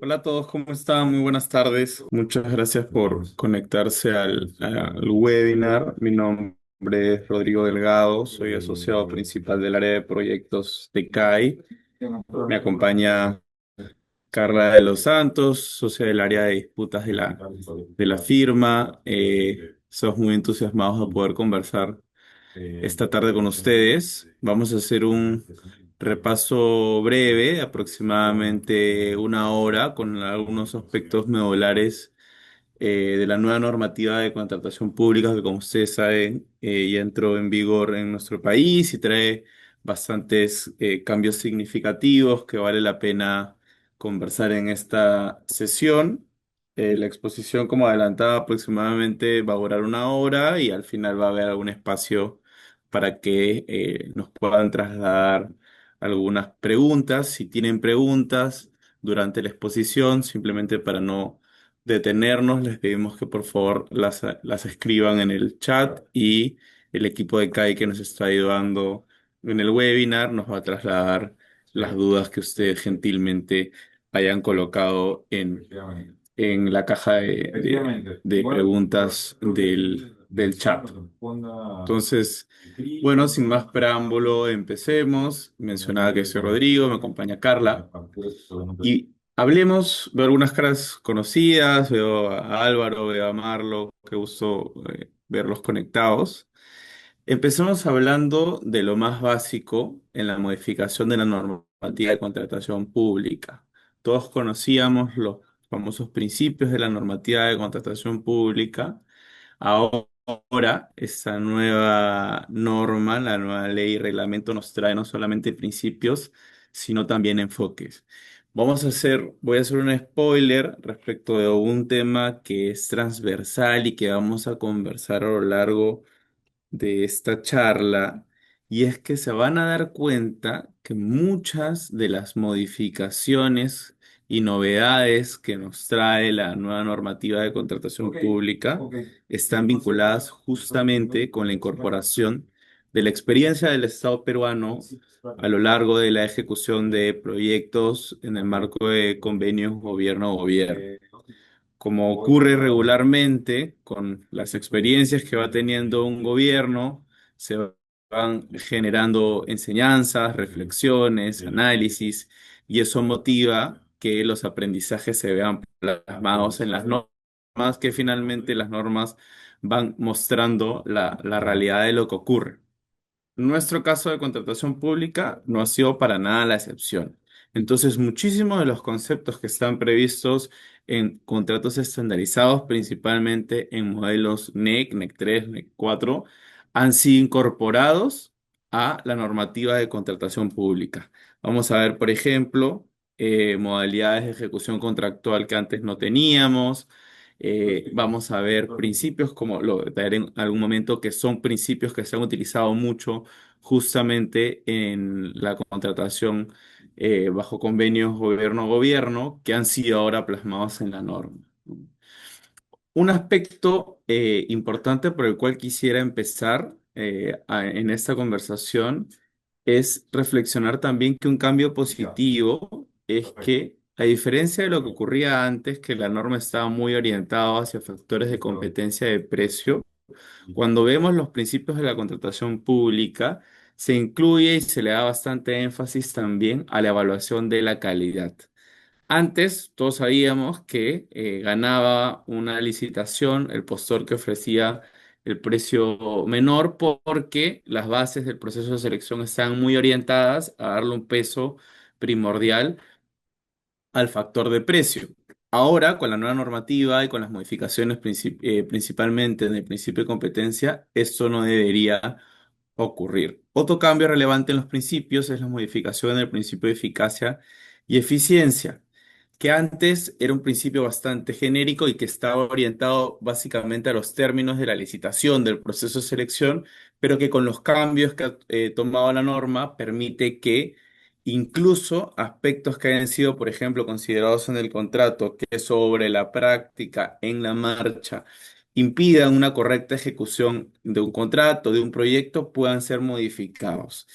Hola a todos, ¿cómo están? Muy buenas tardes. Muchas gracias por conectarse al webinar. Mi nombre es Rodrigo Delgado, soy asociado principal del área de proyectos de CAI. Me acompaña Carla de los Santos, socia del área de disputas de la firma. Somos muy entusiasmados de poder conversar esta tarde con ustedes. Vamos a hacer un repaso breve, aproximadamente una hora, con algunos aspectos medulares de la nueva normativa de contratación pública que, como ustedes saben, ya entró en vigor en nuestro país y trae bastantes cambios significativos que vale la pena conversar en esta sesión. La exposición, como adelantaba, aproximadamente va a durar una hora y al final va a haber algún espacio para que nos puedan trasladar algunas preguntas. Si tienen preguntas durante la exposición, simplemente para no detenernos, les pedimos que por favor las escriban en el chat y el equipo de CAI que nos está ayudando en el webinar nos va a trasladar las dudas que ustedes gentilmente hayan colocado en la caja de preguntas del chat. Entonces, bueno, sin más preámbulo, empecemos. Mencionaba que soy Rodrigo, me acompaña Carla. Y hablemos, veo algunas caras conocidas, veo a Álvaro, veo a Marlo, qué gusto verlos conectados. Empecemos hablando de lo más básico en la modificación de la normativa de contratación pública. Todos conocíamos los famosos principios de la normativa de contratación pública. Ahora, esa nueva norma, la nueva ley y reglamento nos trae no solamente principios, sino también enfoques. Voy a hacer un spoiler respecto de un tema que es transversal y que vamos a conversar a lo largo de esta charla, y es que se van a dar cuenta que muchas de las modificaciones y novedades que nos trae la nueva normativa de contratación pública están vinculadas justamente con la incorporación de la experiencia del Estado peruano a lo largo de la ejecución de proyectos en el marco de convenios gobierno-gobierno. Como ocurre regularmente con las experiencias que va teniendo un gobierno, se van generando enseñanzas, reflexiones, análisis, y eso motiva que los aprendizajes se vean plasmados en las normas, que finalmente las normas van mostrando la realidad de lo que ocurre. Nuestro caso de contratación pública no ha sido para nada la excepción. Entonces, muchísimos de los conceptos que están previstos en contratos estandarizados, principalmente en modelos NEC, NEC 3, NEC 4, han sido incorporados a la normativa de contratación pública. Vamos a ver, por ejemplo, modalidades de ejecución contractual que antes no teníamos. Vamos a ver principios como lo traeré en algún momento, que son principios que se han utilizado mucho justamente en la contratación bajo convenios gobierno-gobierno, que han sido ahora plasmados en la norma. Un aspecto importante por el cual quisiera empezar en esta conversación es reflexionar también que un cambio positivo es que, a diferencia de lo que ocurría antes, que la norma estaba muy orientada hacia factores de competencia de precio, cuando vemos los principios de la contratación pública, se incluye y se le da bastante énfasis también a la evaluación de la calidad. Antes todos sabíamos que ganaba una licitación el postor que ofrecía el precio menor porque las bases del proceso de selección están muy orientadas a darle un peso primordial al factor de precio. Ahora, con la nueva normativa y con las modificaciones principalmente en el principio de competencia, esto no debería ocurrir. Otro cambio relevante en los principios es la modificación del principio de eficacia y eficiencia, que antes era un principio bastante genérico y que estaba orientado básicamente a los términos de la licitación, del proceso de selección, pero que con los cambios que ha tomado la norma permite que incluso aspectos que hayan sido, por ejemplo, considerados en el contrato, que sobre la práctica en la marcha impidan una correcta ejecución de un contrato, de un proyecto, puedan ser modificados.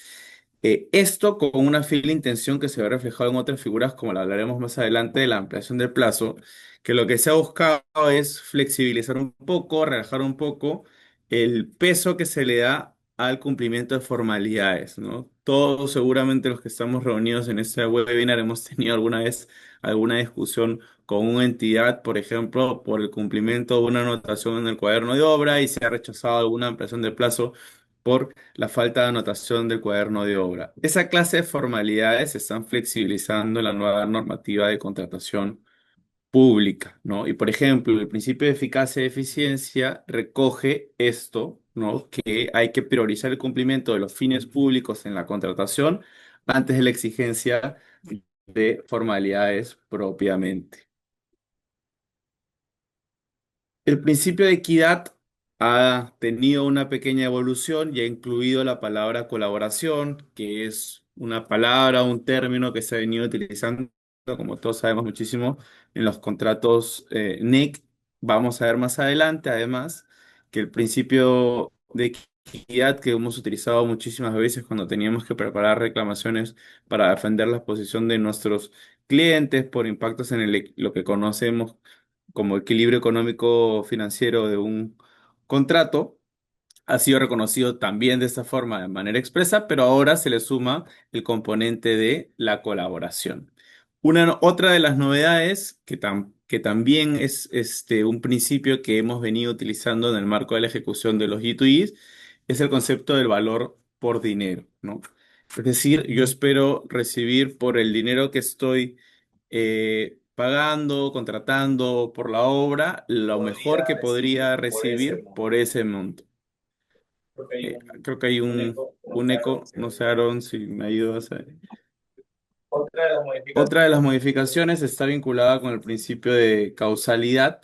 Esto con una fila intención que se ve reflejado en otras figuras, como la hablaremos más adelante, de la ampliación del plazo, que lo que se ha buscado es flexibilizar un poco, relajar un poco el peso que se le da al cumplimiento de formalidades, ¿no? Todos seguramente los que estamos reunidos en este webinar hemos tenido alguna vez alguna discusión con una entidad, por ejemplo, por el cumplimiento de una anotación en el cuaderno de obra y se ha rechazado alguna ampliación de plazo por la falta de anotación del cuaderno de obra. Esa clase de formalidades se están flexibilizando en la nueva normativa de contratación pública, ¿no? Y por ejemplo, el principio de eficacia y eficiencia recoge esto, ¿no? Que hay que priorizar el cumplimiento de los fines públicos en la contratación antes de la exigencia de formalidades propiamente. El principio de equidad ha tenido una pequeña evolución y ha incluido la palabra colaboración, que es una palabra, un término que se ha venido utilizando, como todos sabemos muchísimo, en los contratos NIC. Vamos a ver más adelante, además, que el principio de equidad que hemos utilizado muchísimas veces cuando teníamos que preparar reclamaciones para defender la posición de nuestros clientes por impactos en lo que conocemos como equilibrio económico financiero de un contrato, ha sido reconocido también de esta forma de manera expresa, pero ahora se le suma el componente de la colaboración. Otra de las novedades que también es un principio que hemos venido utilizando en el marco de la ejecución de los G2Es es el concepto del valor por dinero, ¿no? Es decir, yo espero recibir por el dinero que estoy pagando, contratando por la obra, lo mejor que podría recibir por ese monto. Creo que hay un eco, no sé, Aaron, si me ayudas a... Otra de las modificaciones está vinculada con el principio de causalidad,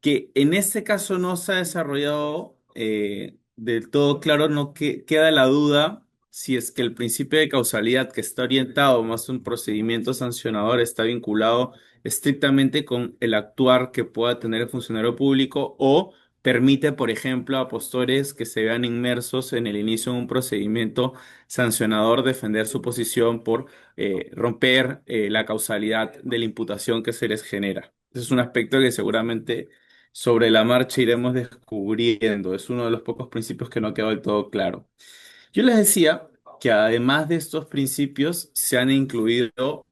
que en este caso no se ha desarrollado del todo claro, no queda la duda si es que el principio de causalidad que está orientado más a un procedimiento sancionador está vinculado estrictamente con el actuar que pueda tener el funcionario público o permite, por ejemplo, a postores que se vean inmersos en el inicio de un procedimiento sancionador defender su posición por romper la causalidad de la imputación que se les genera. Ese es un aspecto que seguramente sobre la marcha iremos descubriendo. Es uno de los pocos principios que no quedó del todo claro. Yo les decía que además de estos principios se han incluido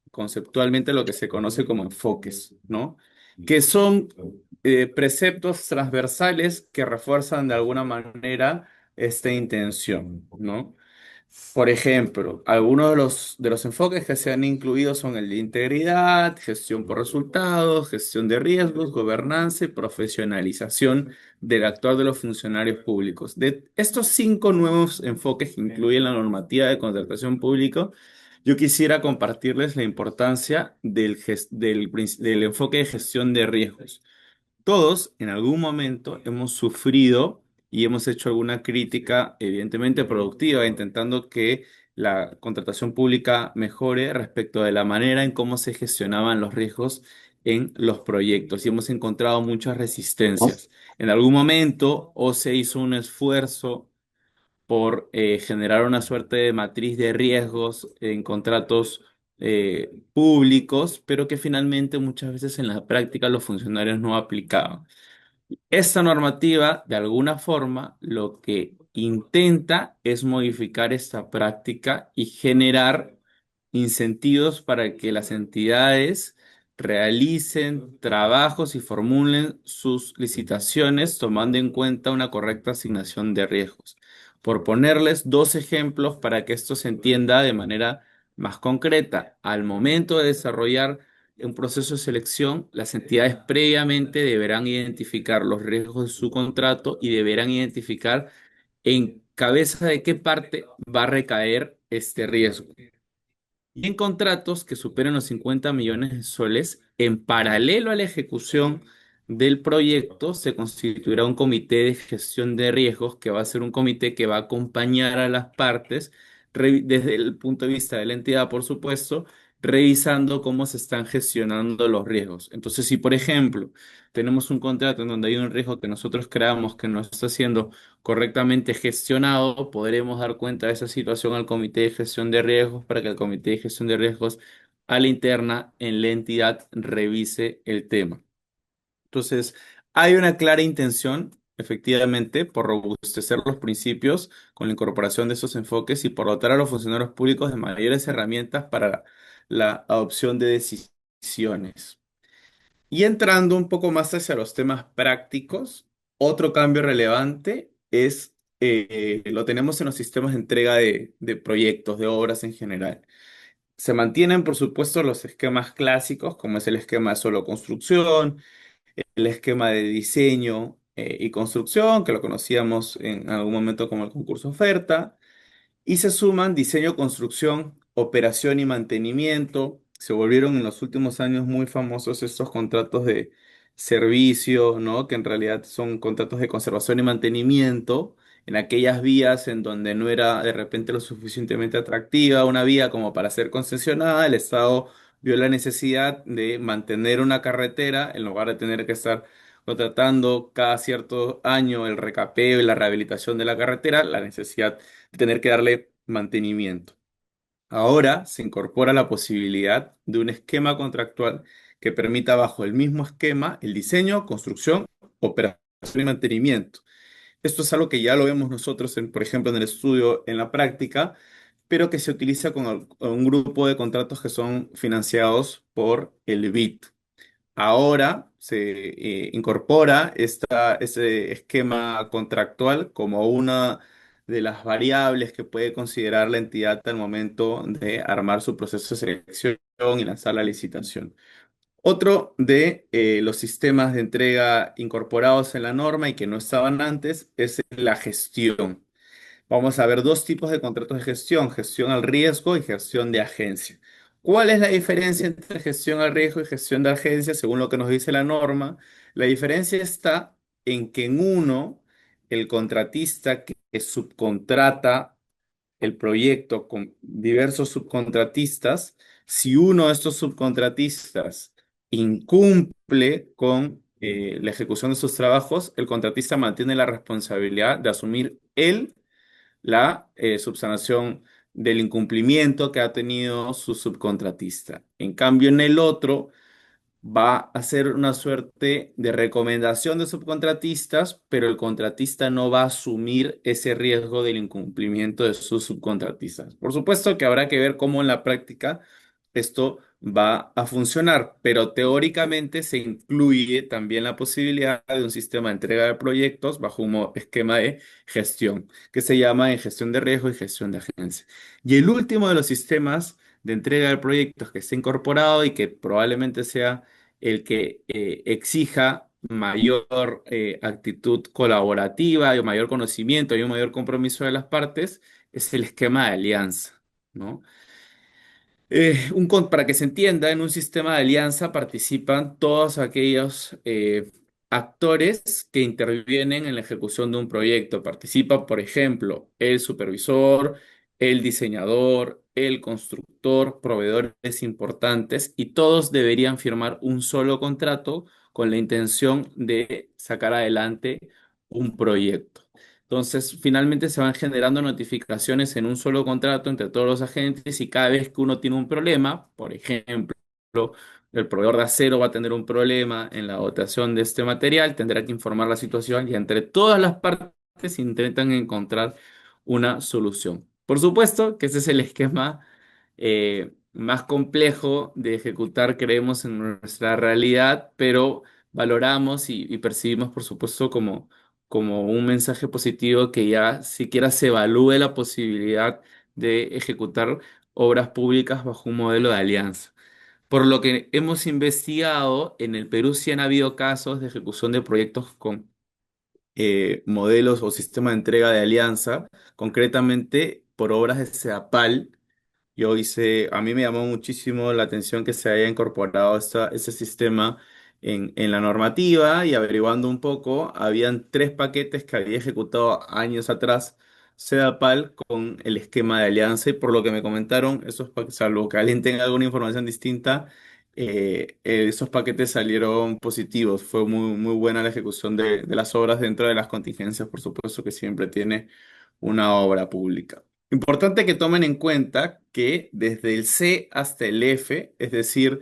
conceptualmente lo que se conoce como enfoques, ¿no? Que son preceptos transversales que refuerzan de alguna manera esta intención, ¿no? Por ejemplo, algunos de los enfoques que se han incluido son el de integridad, gestión por resultados, gestión de riesgos, gobernanza y profesionalización del actuar de los funcionarios públicos. De estos 5 nuevos enfoques que incluyen la normativa de contratación pública, yo quisiera compartirles la importancia del enfoque de gestión de riesgos. Todos en algún momento hemos sufrido y hemos hecho alguna crítica, evidentemente productiva, intentando que la contratación pública mejore respecto de la manera en cómo se gestionaban los riesgos en los proyectos y hemos encontrado muchas resistencias. En algún momento o se hizo un esfuerzo por generar una suerte de matriz de riesgos en contratos públicos, pero que finalmente muchas veces en la práctica los funcionarios no aplicaban. Esta normativa, de alguna forma, lo que intenta es modificar esta práctica y generar incentivos para que las entidades realicen trabajos y formulen sus licitaciones tomando en cuenta una correcta asignación de riesgos. Por ponerles 2 ejemplos para que esto se entienda de manera más concreta, al momento de desarrollar un proceso de selección, las entidades previamente deberán identificar los riesgos de su contrato y deberán identificar en cabeza de qué parte va a recaer este riesgo. Y en contratos que superen los 50 millones de soles, en paralelo a la ejecución del proyecto, se constituirá un comité de gestión de riesgos que va a ser un comité que va a acompañar a las partes desde el punto de vista de la entidad, por supuesto, revisando cómo se están gestionando los riesgos. Entonces, si por ejemplo tenemos un contrato en donde hay un riesgo que nosotros creamos que no está siendo correctamente gestionado, podremos dar cuenta de esa situación al Comité de Gestión de Riesgos para que el Comité de Gestión de Riesgos a la interna en la entidad revise el tema. Entonces, hay una clara intención, efectivamente, por robustecer los principios con la incorporación de esos enfoques y por dotar a los funcionarios públicos de mayores herramientas para la adopción de decisiones. Y entrando un poco más hacia los temas prácticos, otro cambio relevante es, lo tenemos en los sistemas de entrega de proyectos, de obras en general. Se mantienen, por supuesto, los esquemas clásicos, como es el esquema de solo construcción, el esquema de diseño y construcción, que lo conocíamos en algún momento como el concurso oferta, y se suman diseño, construcción, operación y mantenimiento. Se volvieron en los últimos años muy famosos estos contratos de servicio, ¿no? Que en realidad son contratos de conservación y mantenimiento en aquellas vías en donde no era de repente lo suficientemente atractiva una vía como para ser concesionada. El Estado vio la necesidad de mantener una carretera en lugar de tener que estar contratando cada cierto año el recapeo y la rehabilitación de la carretera, la necesidad tener que darle mantenimiento. Ahora se incorpora la posibilidad de un esquema contractual que permita bajo el mismo esquema el diseño, construcción, operación y mantenimiento. Esto es algo que ya lo vemos nosotros, por ejemplo, en el estudio, en la práctica, pero que se utiliza con un grupo de contratos que son financiados por el BID. Ahora se incorpora ese esquema contractual como una de las variables que puede considerar la entidad al momento de armar su proceso de selección y lanzar la licitación. Otro de los sistemas de entrega incorporados en la norma y que no estaban antes es la gestión. Vamos a ver dos tipos de contratos de gestión: gestión al riesgo y gestión de agencia. ¿Cuál es la diferencia entre gestión al riesgo y gestión de agencia según lo que nos dice la norma? La diferencia está en que en uno, el contratista que subcontrata el proyecto con diversos subcontratistas, si uno de estos subcontratistas incumple con la ejecución de sus trabajos, el contratista mantiene la responsabilidad de asumir él la subsanación del incumplimiento que ha tenido su subcontratista. En cambio, en el otro va a ser una suerte de recomendación de subcontratistas, pero el contratista no va a asumir ese riesgo del incumplimiento de sus subcontratistas. Por supuesto que habrá que ver cómo en la práctica esto va a funcionar, pero teóricamente se incluye también la posibilidad de un sistema de entrega de proyectos bajo un esquema de gestión, que se llama en gestión de riesgo y gestión de agencia. Y el último de los sistemas de entrega de proyectos que está incorporado y que probablemente sea el que exija mayor actitud colaborativa y mayor conocimiento y un mayor compromiso de las partes, es el esquema de alianza, ¿no? Para que se entienda, en un sistema de alianza participan todos aquellos actores que intervienen en la ejecución de un proyecto. Participa, por ejemplo, el supervisor, el diseñador, el constructor, proveedores importantes, y todos deberían firmar un solo contrato con la intención de sacar adelante un proyecto. Entonces, finalmente se van generando notificaciones en un solo contrato entre todos los agentes y cada vez que uno tiene un problema, por ejemplo, el proveedor de acero va a tener un problema en la dotación de este material, tendrá que informar la situación y entre todas las partes intentan encontrar una solución. Por supuesto que ese es el esquema más complejo de ejecutar, creemos, en nuestra realidad, pero valoramos y percibimos, por supuesto, como un mensaje positivo que ya siquiera se evalúe la posibilidad de ejecutar obras públicas bajo un modelo de alianza. Por lo que hemos investigado, en el Perú sí han habido casos de ejecución de proyectos con modelos o sistema de entrega de alianza, concretamente por obras de CEDAPAL. A mí me llamó muchísimo la atención que se haya incorporado ese sistema en la normativa, y averiguando un poco, habían tres paquetes que había ejecutado años atrás CEDAPAL con el esquema de alianza y por lo que me comentaron, salvo que alguien tenga alguna información distinta, esos paquetes salieron positivos. Fue muy, muy buena la ejecución de las obras dentro de las contingencias, por supuesto, que siempre tiene una obra pública. Importante que tomen en cuenta que desde el C hasta el F, es decir,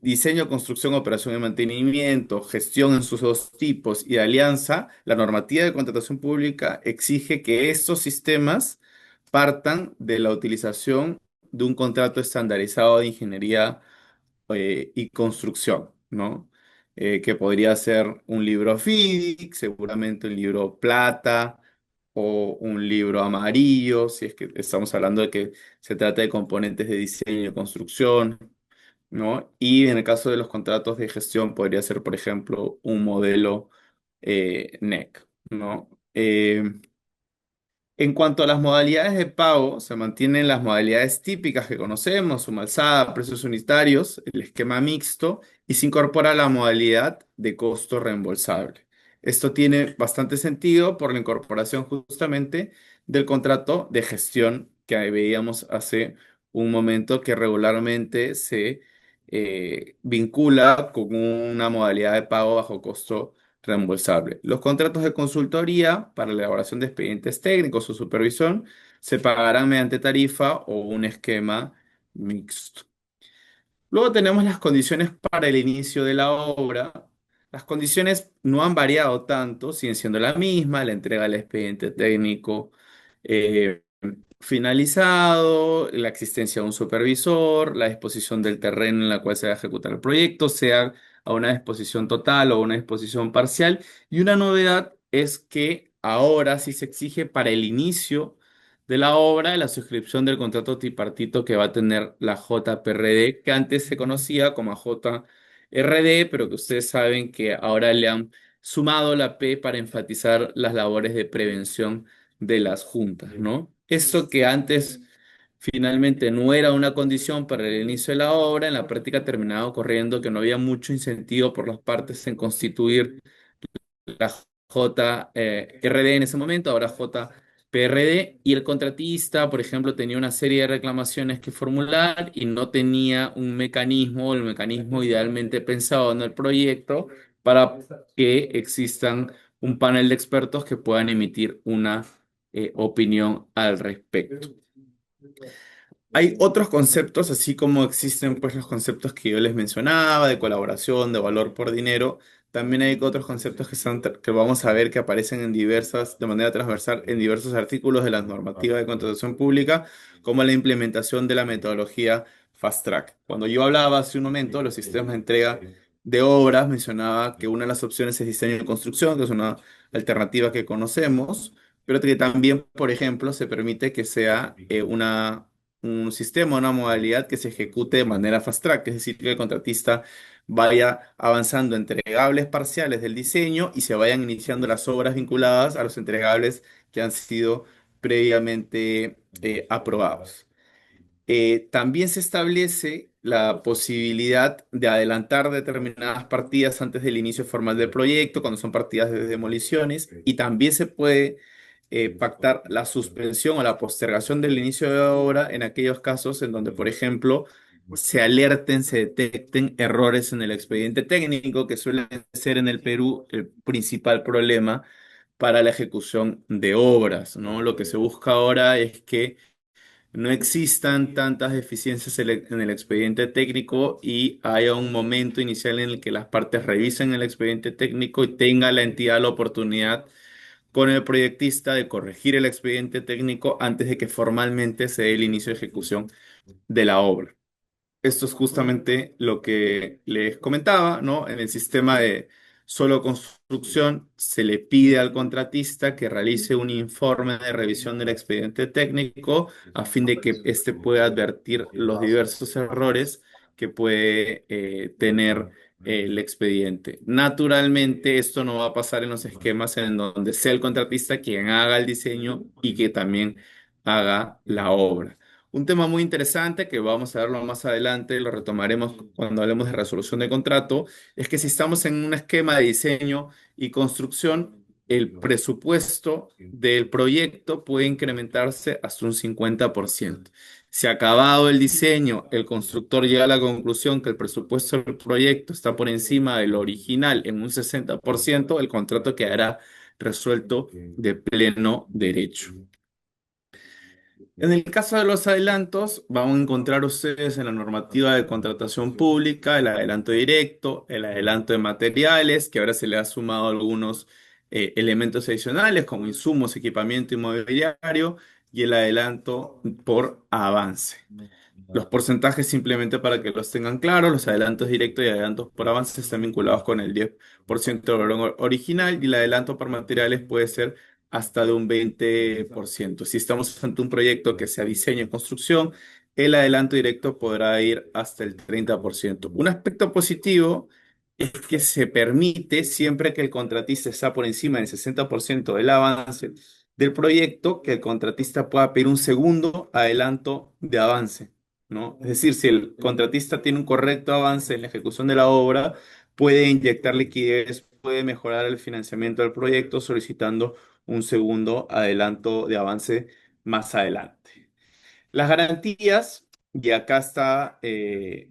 diseño, construcción, operación y mantenimiento, gestión en sus dos tipos y alianza, la normativa de contratación pública exige que estos sistemas partan de la utilización de un contrato estandarizado de ingeniería y construcción, ¿no? Que podría ser un libro FIDIC, seguramente un libro plata o un libro amarillo, si es que estamos hablando de que se trata de componentes de diseño y construcción, ¿no? Y en el caso de los contratos de gestión podría ser, por ejemplo, un modelo NEC, ¿no? En cuanto a las modalidades de pago, se mantienen las modalidades típicas que conocemos, suma alzada, precios unitarios, el esquema mixto y se incorpora la modalidad de costo reembolsable. Esto tiene bastante sentido por la incorporación justamente del contrato de gestión que veíamos hace un momento que regularmente se vincula con una modalidad de pago bajo costo reembolsable. Los contratos de consultoría para la elaboración de expedientes técnicos o supervisión se pagarán mediante tarifa o un esquema mixto. Luego tenemos las condiciones para el inicio de la obra. Las condiciones no han variado tanto, siguen siendo la misma, la entrega del expediente técnico eh, finalizado, la existencia de un supervisor, la disposición del terreno en la cual se va a ejecutar el proyecto, sea a una disposición total o una disposición parcial. Y una novedad es que ahora sí se exige para el inicio de la obra la suscripción del contrato tripartito que va a tener la JPRD, que antes se conocía como JRD, pero que ustedes saben que ahora le han sumado la P para enfatizar las labores de prevención de las juntas, ¿no? Esto que antes finalmente no era una condición para el inicio de la obra, en la práctica terminaba ocurriendo que no había mucho incentivo por las partes en constituir la JRD en ese momento, ahora JPRD, y el contratista, por ejemplo, tenía una serie de reclamaciones que formular y no tenía un mecanismo, el mecanismo idealmente pensado en el proyecto para que existan un panel de expertos que puedan emitir una opinión al respecto. Hay otros conceptos, así como existen pues los conceptos que yo les mencionaba, de colaboración, de valor por dinero, también hay otros conceptos que vamos a ver que aparecen de manera transversal en diversos artículos de la normativa de contratación pública, como la implementación de la metodología Fast Track. Cuando yo hablaba hace un momento de los sistemas de entrega de obras, mencionaba que una de las opciones es diseño y construcción, que es una alternativa que conocemos, pero que también, por ejemplo, se permite que sea un sistema, una modalidad que se ejecute de manera fast track, es decir, que el contratista vaya avanzando entregables parciales del diseño y se vayan iniciando las obras vinculadas a los entregables que han sido previamente aprobados. También se establece la posibilidad de adelantar determinadas partidas antes del inicio formal del proyecto, cuando son partidas de demoliciones, y también se puede pactar la suspensión o la postergación del inicio de obra en aquellos casos en donde, por ejemplo, se alerten, se detecten errores en el expediente técnico, que suele ser en el Perú el principal problema para la ejecución de obras, ¿no? Lo que se busca ahora es que no existan tantas deficiencias en el expediente técnico y haya un momento inicial en el que las partes revisen el expediente técnico y tenga la entidad la oportunidad con el proyectista de corregir el expediente técnico antes de que formalmente se dé el inicio de ejecución de la obra. Esto es justamente lo que les comentaba, ¿no? En el sistema de solo construcción se le pide al contratista que realice un informe de revisión del expediente técnico a fin de que éste pueda advertir los diversos errores que puede tener el expediente. Naturalmente, esto no va a pasar en los esquemas en donde sea el contratista quien haga el diseño y que también haga la obra. Un tema muy interesante que vamos a verlo más adelante, lo retomaremos cuando hablemos de resolución de contrato, es que si estamos en un esquema de diseño y construcción, el presupuesto del proyecto puede incrementarse hasta un 50%. Si acabado el diseño, el constructor llega a la conclusión que el presupuesto del proyecto está por encima del original en un 60%, el contrato quedará resuelto de pleno derecho. En el caso de los adelantos, van a encontrar ustedes en la normativa de contratación pública el adelanto directo, el adelanto de materiales, que ahora se le ha sumado algunos elementos adicionales como insumos, equipamiento inmobiliario y el adelanto por avance. Los porcentajes simplemente para que los tengan claros, los adelantos directos y adelantos por avance están vinculados con el 10% del valor original y el adelanto por materiales puede ser hasta de un 20%. Si estamos ante un proyecto que sea diseño y construcción, el adelanto directo podrá ir hasta el 30%. Un aspecto positivo es que se permite, siempre que el contratista está por encima del 60% del avance del proyecto, que el contratista pueda pedir un segundo adelanto de avance, ¿no? Es decir, si el contratista tiene un correcto avance en la ejecución de la obra, puede inyectar liquidez, puede mejorar el financiamiento del proyecto solicitando un segundo adelanto de avance más adelante. Las garantías, y acá está,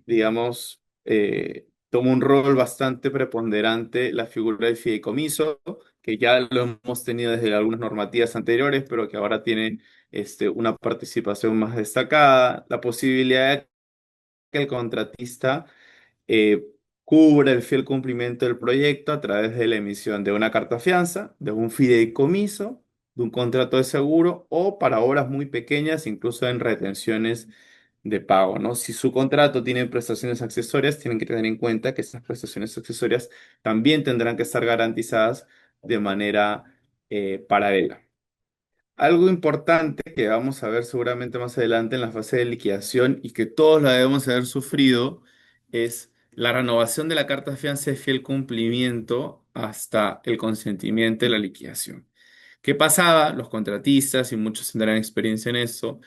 digamos, toma un rol bastante preponderante la figura del fideicomiso, que ya lo hemos tenido desde algunas normativas anteriores, pero que ahora tiene una participación más destacada, la posibilidad de que el contratista eh, cubre el fiel cumplimiento del proyecto a través de la emisión de una carta fianza, de un fideicomiso, de un contrato de seguro o para obras muy pequeñas, incluso en retenciones de pago, ¿no? Si su contrato tiene prestaciones accesorias, tienen que tener en cuenta que esas prestaciones accesorias también tendrán que estar garantizadas de manera paralela. Algo importante que vamos a ver seguramente más adelante en la fase de liquidación y que todos la debemos haber sufrido es la renovación de la carta de fianza de fiel cumplimiento hasta el consentimiento de la liquidación. ¿Qué pasaba? Los contratistas, y muchos tendrán experiencia en eso,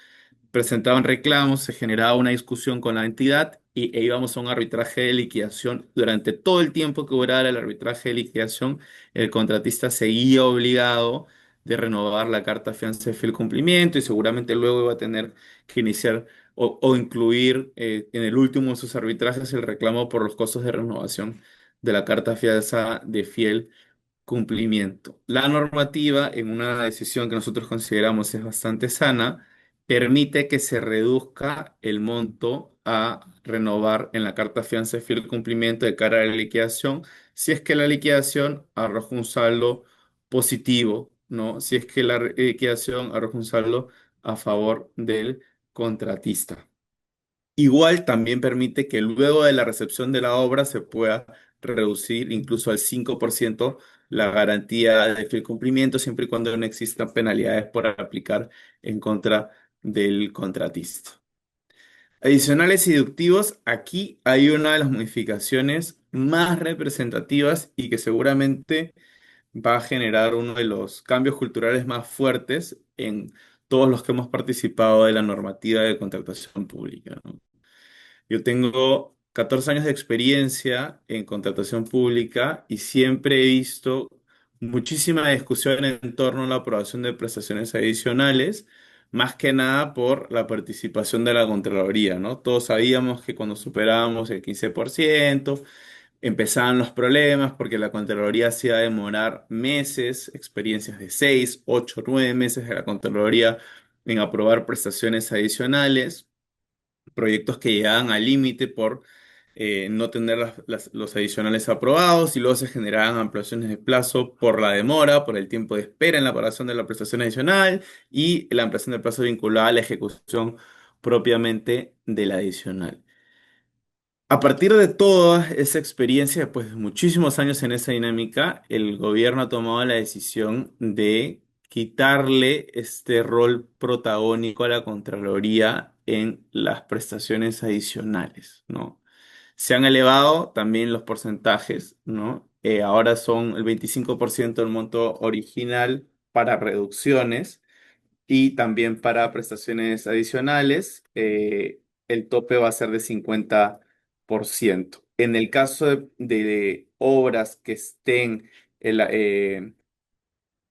presentaban reclamos, se generaba una discusión con la entidad e íbamos a un arbitraje de liquidación. Durante todo el tiempo que durara el arbitraje de liquidación, el contratista seguía obligado de renovar la carta fianza de fiel cumplimiento y seguramente luego iba a tener que iniciar o incluir en el último de sus arbitrajes el reclamo por los costos de renovación de la carta fianza de fiel cumplimiento. La normativa, en una decisión que nosotros consideramos es bastante sana, permite que se reduzca el monto a renovar en la carta fianza de fiel cumplimiento de cara a la liquidación, si es que la liquidación arroja un saldo positivo, ¿no? Si es que la liquidación arroja un saldo a favor del contratista. Igual también permite que luego de la recepción de la obra se pueda reducir incluso al 5% la garantía de fiel cumplimiento, siempre y cuando no existan penalidades por aplicar en contra del contratista. Adicionales y deductivos, aquí hay una de las modificaciones más representativas y que seguramente va a generar uno de los cambios culturales más fuertes en todos los que hemos participado de la normativa de contratación pública, ¿no? Yo tengo 14 años de experiencia en contratación pública y siempre he visto muchísima discusión en torno a la aprobación de prestaciones adicionales, más que nada por la participación de la Contraloría, ¿no? Todos sabíamos que cuando superábamos el 15% empezaban los problemas porque la Contraloría hacía demorar meses, experiencias de 6, 8, 9 meses de la Contraloría en aprobar prestaciones adicionales, proyectos que llegaban al límite por no tener los adicionales aprobados y luego se generaban ampliaciones de plazo por la demora, por el tiempo de espera en la aprobación de la prestación adicional y la ampliación del plazo vinculada a la ejecución propiamente del adicional. A partir de toda esa experiencia, después de muchísimos años en esa dinámica, el gobierno ha tomado la decisión de quitarle este rol protagónico a la Contraloría en las prestaciones adicionales, ¿no? Se han elevado también los porcentajes, ¿no? Ahora son el 25% del monto original para reducciones y también para prestaciones adicionales, el tope va a ser de 50%. En el caso de obras que estén en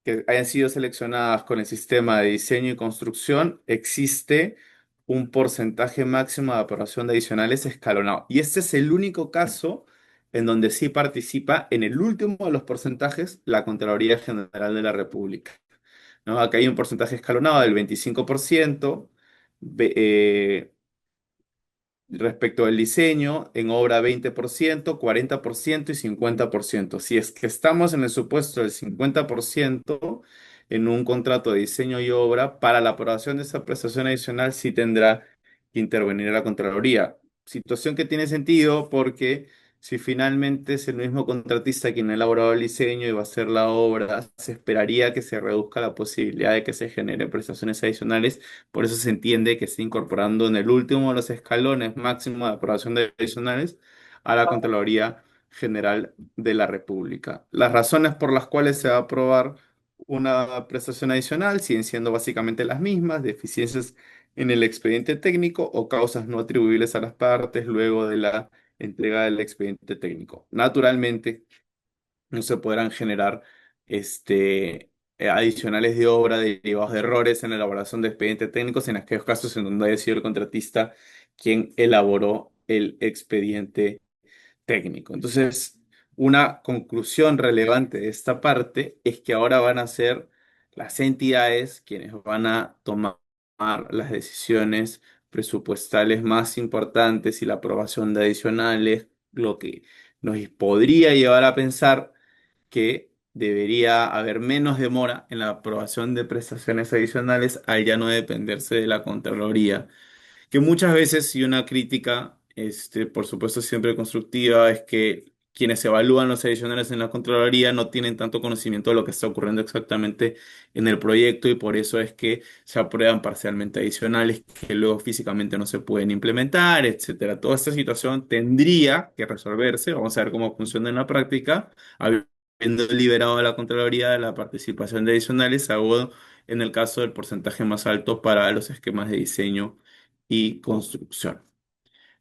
que hayan sido seleccionadas con el sistema de diseño y construcción, existe un porcentaje máximo de aprobación de adicionales escalonado. Y este es el único caso en donde sí participa en el último de los porcentajes la Contraloría General de la República. ¿No? Acá hay un porcentaje escalonado del 25%. Respecto al diseño, en obra 20%, 40% y 50%. Si es que estamos en el supuesto del 50% en un contrato de diseño y obra, para la aprobación de esa prestación adicional sí tendrá que intervenir la Contraloría. Situación que tiene sentido porque si finalmente es el mismo contratista quien ha elaborado el diseño y va a hacer la obra, se esperaría que se reduzca la posibilidad de que se generen prestaciones adicionales. Por eso se entiende que está incorporando en el último de los escalones máximo de aprobación de adicionales a la Contraloría General de la República. Las razones por las cuales se va a aprobar una prestación adicional siguen siendo básicamente las mismas: deficiencias en el expediente técnico o causas no atribuibles a las partes luego de la entrega del expediente técnico. Naturalmente, no se podrán generar adicionales de obra derivados de errores en la elaboración de expedientes técnicos en aquellos casos en donde haya sido el contratista quien elaboró el expediente técnico. Entonces, una conclusión relevante de esta parte es que ahora van a ser las entidades quienes van a tomar las decisiones presupuestales más importantes y la aprobación de adicionales, lo que nos podría llevar a pensar que debería haber menos demora en la aprobación de prestaciones adicionales al ya no dependerse de la Contraloría, que muchas veces, y una crítica, por supuesto siempre constructiva, es que quienes evalúan los adicionales en la Contraloría no tienen tanto conocimiento de lo que está ocurriendo exactamente en el proyecto, y por eso es que se aprueban parcialmente adicionales que luego físicamente no se pueden implementar, etcétera. Toda esta situación tendría que resolverse, vamos a ver cómo funciona en la práctica, habiendo liberado a la Contraloría de la participación de adicionales, salvo en el caso del porcentaje más alto para los esquemas de diseño y construcción.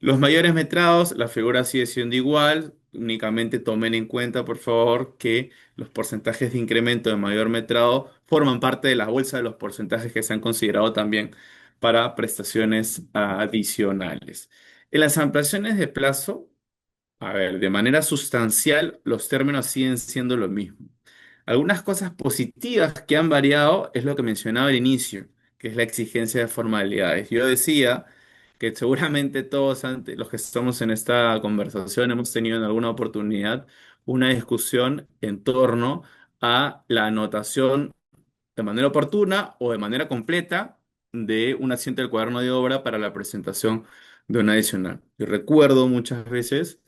Los mayores metrados, la figura sigue siendo igual. Únicamente tomen en cuenta, por favor, que los porcentajes de incremento de mayor metrado forman parte de la bolsa de los porcentajes que se han considerado también para prestaciones adicionales. En las ampliaciones de plazo, a ver, de manera sustancial, los términos siguen siendo lo mismo. Algunas cosas positivas que han variado es lo que mencionaba al inicio, que es la exigencia de formalidades. Yo decía que seguramente todos los que estamos en esta conversación hemos tenido en alguna oportunidad una discusión en torno a la anotación de manera oportuna o de manera completa de un asiento del cuaderno de obra para la presentación de un adicional. Yo recuerdo muchas veces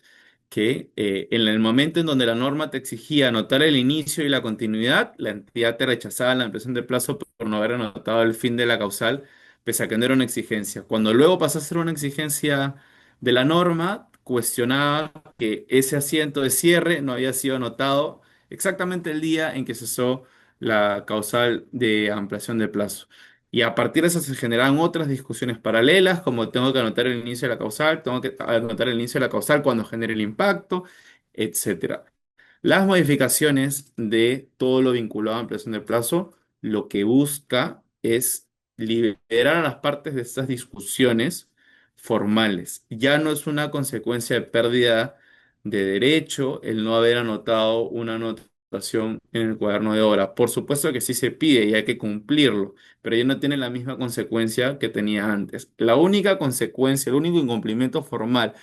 que en el momento en donde la norma te exigía anotar el inicio y la continuidad, la entidad te rechazaba la ampliación de plazo por no haber anotado el fin de la causal, pese a que no era una exigencia. Cuando luego pasó a ser una exigencia de la norma, cuestionaba que ese asiento de cierre no había sido anotado exactamente el día en que cesó la causal de ampliación de plazo. Y a partir de eso se generan otras discusiones paralelas, como tengo que anotar el inicio de la causal, tengo que anotar el inicio de la causal cuando genere el impacto, etcétera. Las modificaciones de todo lo vinculado a ampliación de plazo, lo que busca es liberar a las partes de estas discusiones formales. Ya no es una consecuencia de pérdida de derecho el no haber anotado una anotación en el cuaderno de obra. Por supuesto que sí se pide y hay que cumplirlo, pero ya no tiene la misma consecuencia que tenía antes. La única consecuencia, el único incumplimiento formal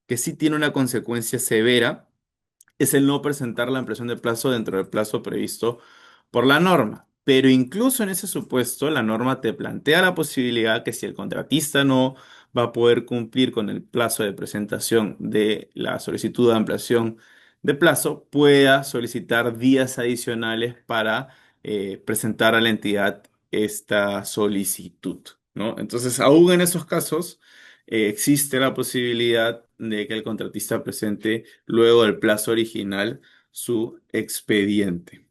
que sí tiene una consecuencia severa es el no presentar la ampliación de plazo dentro del plazo previsto por la norma. Pero incluso en ese supuesto, la norma te plantea la posibilidad que si el contratista no va a poder cumplir con el plazo de presentación de la solicitud de ampliación de plazo, pueda solicitar días adicionales para presentar a la entidad esta solicitud, ¿no? Entonces, aún en esos casos, existe la posibilidad de que el contratista presente luego del plazo original su expediente.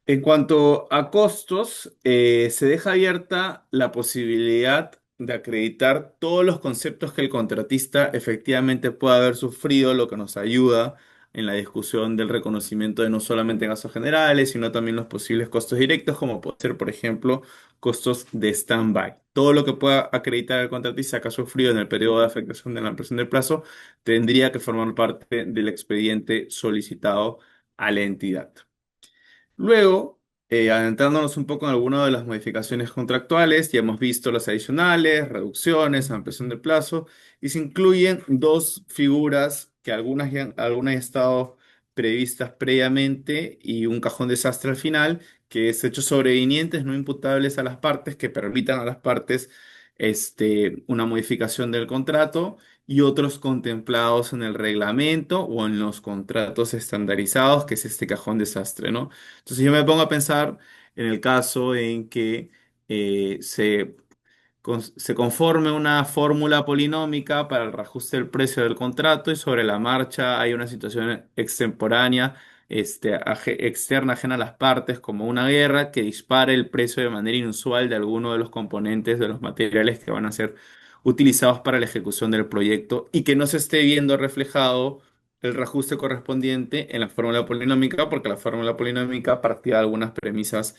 En cuanto a costos, se deja abierta la posibilidad de acreditar todos los conceptos que el contratista efectivamente pueda haber sufrido, lo que nos ayuda en la discusión del reconocimiento de no solamente gastos generales, sino también los posibles costos directos, como puede ser, por ejemplo, costos de stand-by. Todo lo que pueda acreditar el contratista que ha sufrido en el periodo de afectación de la ampliación del plazo tendría que formar parte del expediente solicitado a la entidad. Luego, adentrándonos un poco en algunas de las modificaciones contractuales, ya hemos visto las adicionales, reducciones, ampliación de plazo, y se incluyen dos figuras que algunas ya han estado previstas previamente y un cajón desastre al final, que es hechos sobrevinientes no imputables a las partes que permitan a las partes una modificación del contrato y otros contemplados en el reglamento o en los contratos estandarizados, que es este cajón desastre, ¿no? Entonces yo me pongo a pensar en el caso en que se conforme una fórmula polinómica para el reajuste del precio del contrato y sobre la marcha hay una situación extemporánea, externa, ajena a las partes, como una guerra que dispare el precio de manera inusual de alguno de los componentes de los materiales que van a ser utilizados para la ejecución del proyecto y que no se esté viendo reflejado el reajuste correspondiente en la fórmula polinómica, porque la fórmula polinómica partía de algunas premisas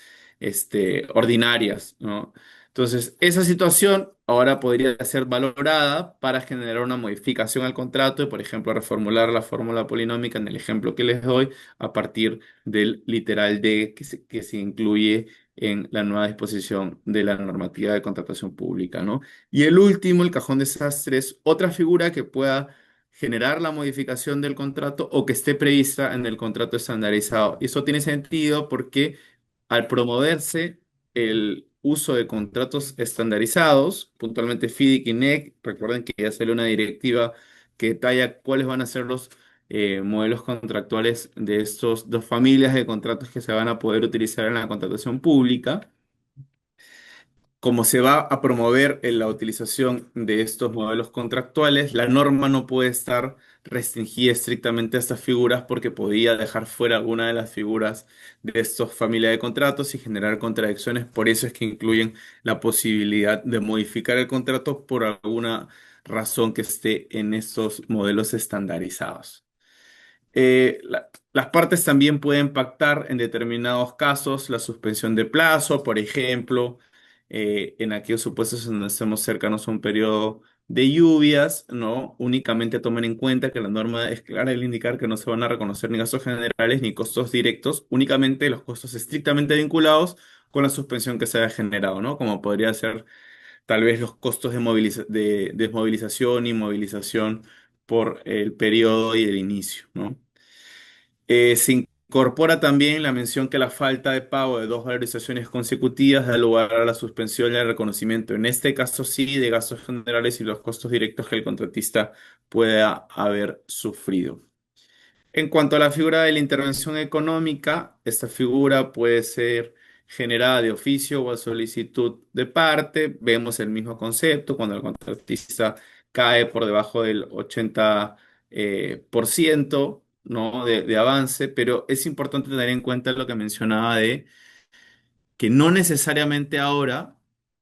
ordinarias, ¿no? Entonces, esa situación ahora podría ser valorada para generar una modificación al contrato y, por ejemplo, reformular la fórmula polinómica en el ejemplo que les doy a partir del literal D que se incluye en la nueva disposición de la normativa de contratación pública, ¿no? Y el último, el cajón desastre, es otra figura que pueda generar la modificación del contrato o que esté prevista en el contrato estandarizado. Y eso tiene sentido porque al promoverse el uso de contratos estandarizados, puntualmente FIDIC y NEC, recuerden que ya salió una directiva que detalla cuáles van a ser los modelos contractuales de estos dos familias de contratos que se van a poder utilizar en la contratación pública. Como se va a promover en la utilización de estos modelos contractuales, la norma no puede estar restringida estrictamente a estas figuras porque podría dejar fuera alguna de las figuras de estos familia de contratos y generar contradicciones. Por eso es que incluyen la posibilidad de modificar el contrato por alguna razón que esté en estos modelos estandarizados. Las partes también pueden pactar en determinados casos la suspensión de plazo, por ejemplo, en aquellos supuestos en donde estemos cercanos a un periodo de lluvias, ¿no? Únicamente tomen en cuenta que la norma es clara al indicar que no se van a reconocer ni gastos generales ni costos directos, únicamente los costos estrictamente vinculados con la suspensión que se haya generado, ¿no? Como podría ser tal vez los costos de desmovilización y movilización por el periodo y el inicio, ¿no? Se incorpora también la mención que la falta de pago de dos valorizaciones consecutivas da lugar a la suspensión y al reconocimiento, en este caso sí, de gastos generales y los costos directos que el contratista pueda haber sufrido. En cuanto a la figura de la intervención económica, esta figura puede ser generada de oficio o a solicitud de parte. Vemos el mismo concepto cuando el contratista cae por debajo del 80 por ciento, ¿no? de avance, pero es importante tener en cuenta lo que mencionaba de que no necesariamente ahora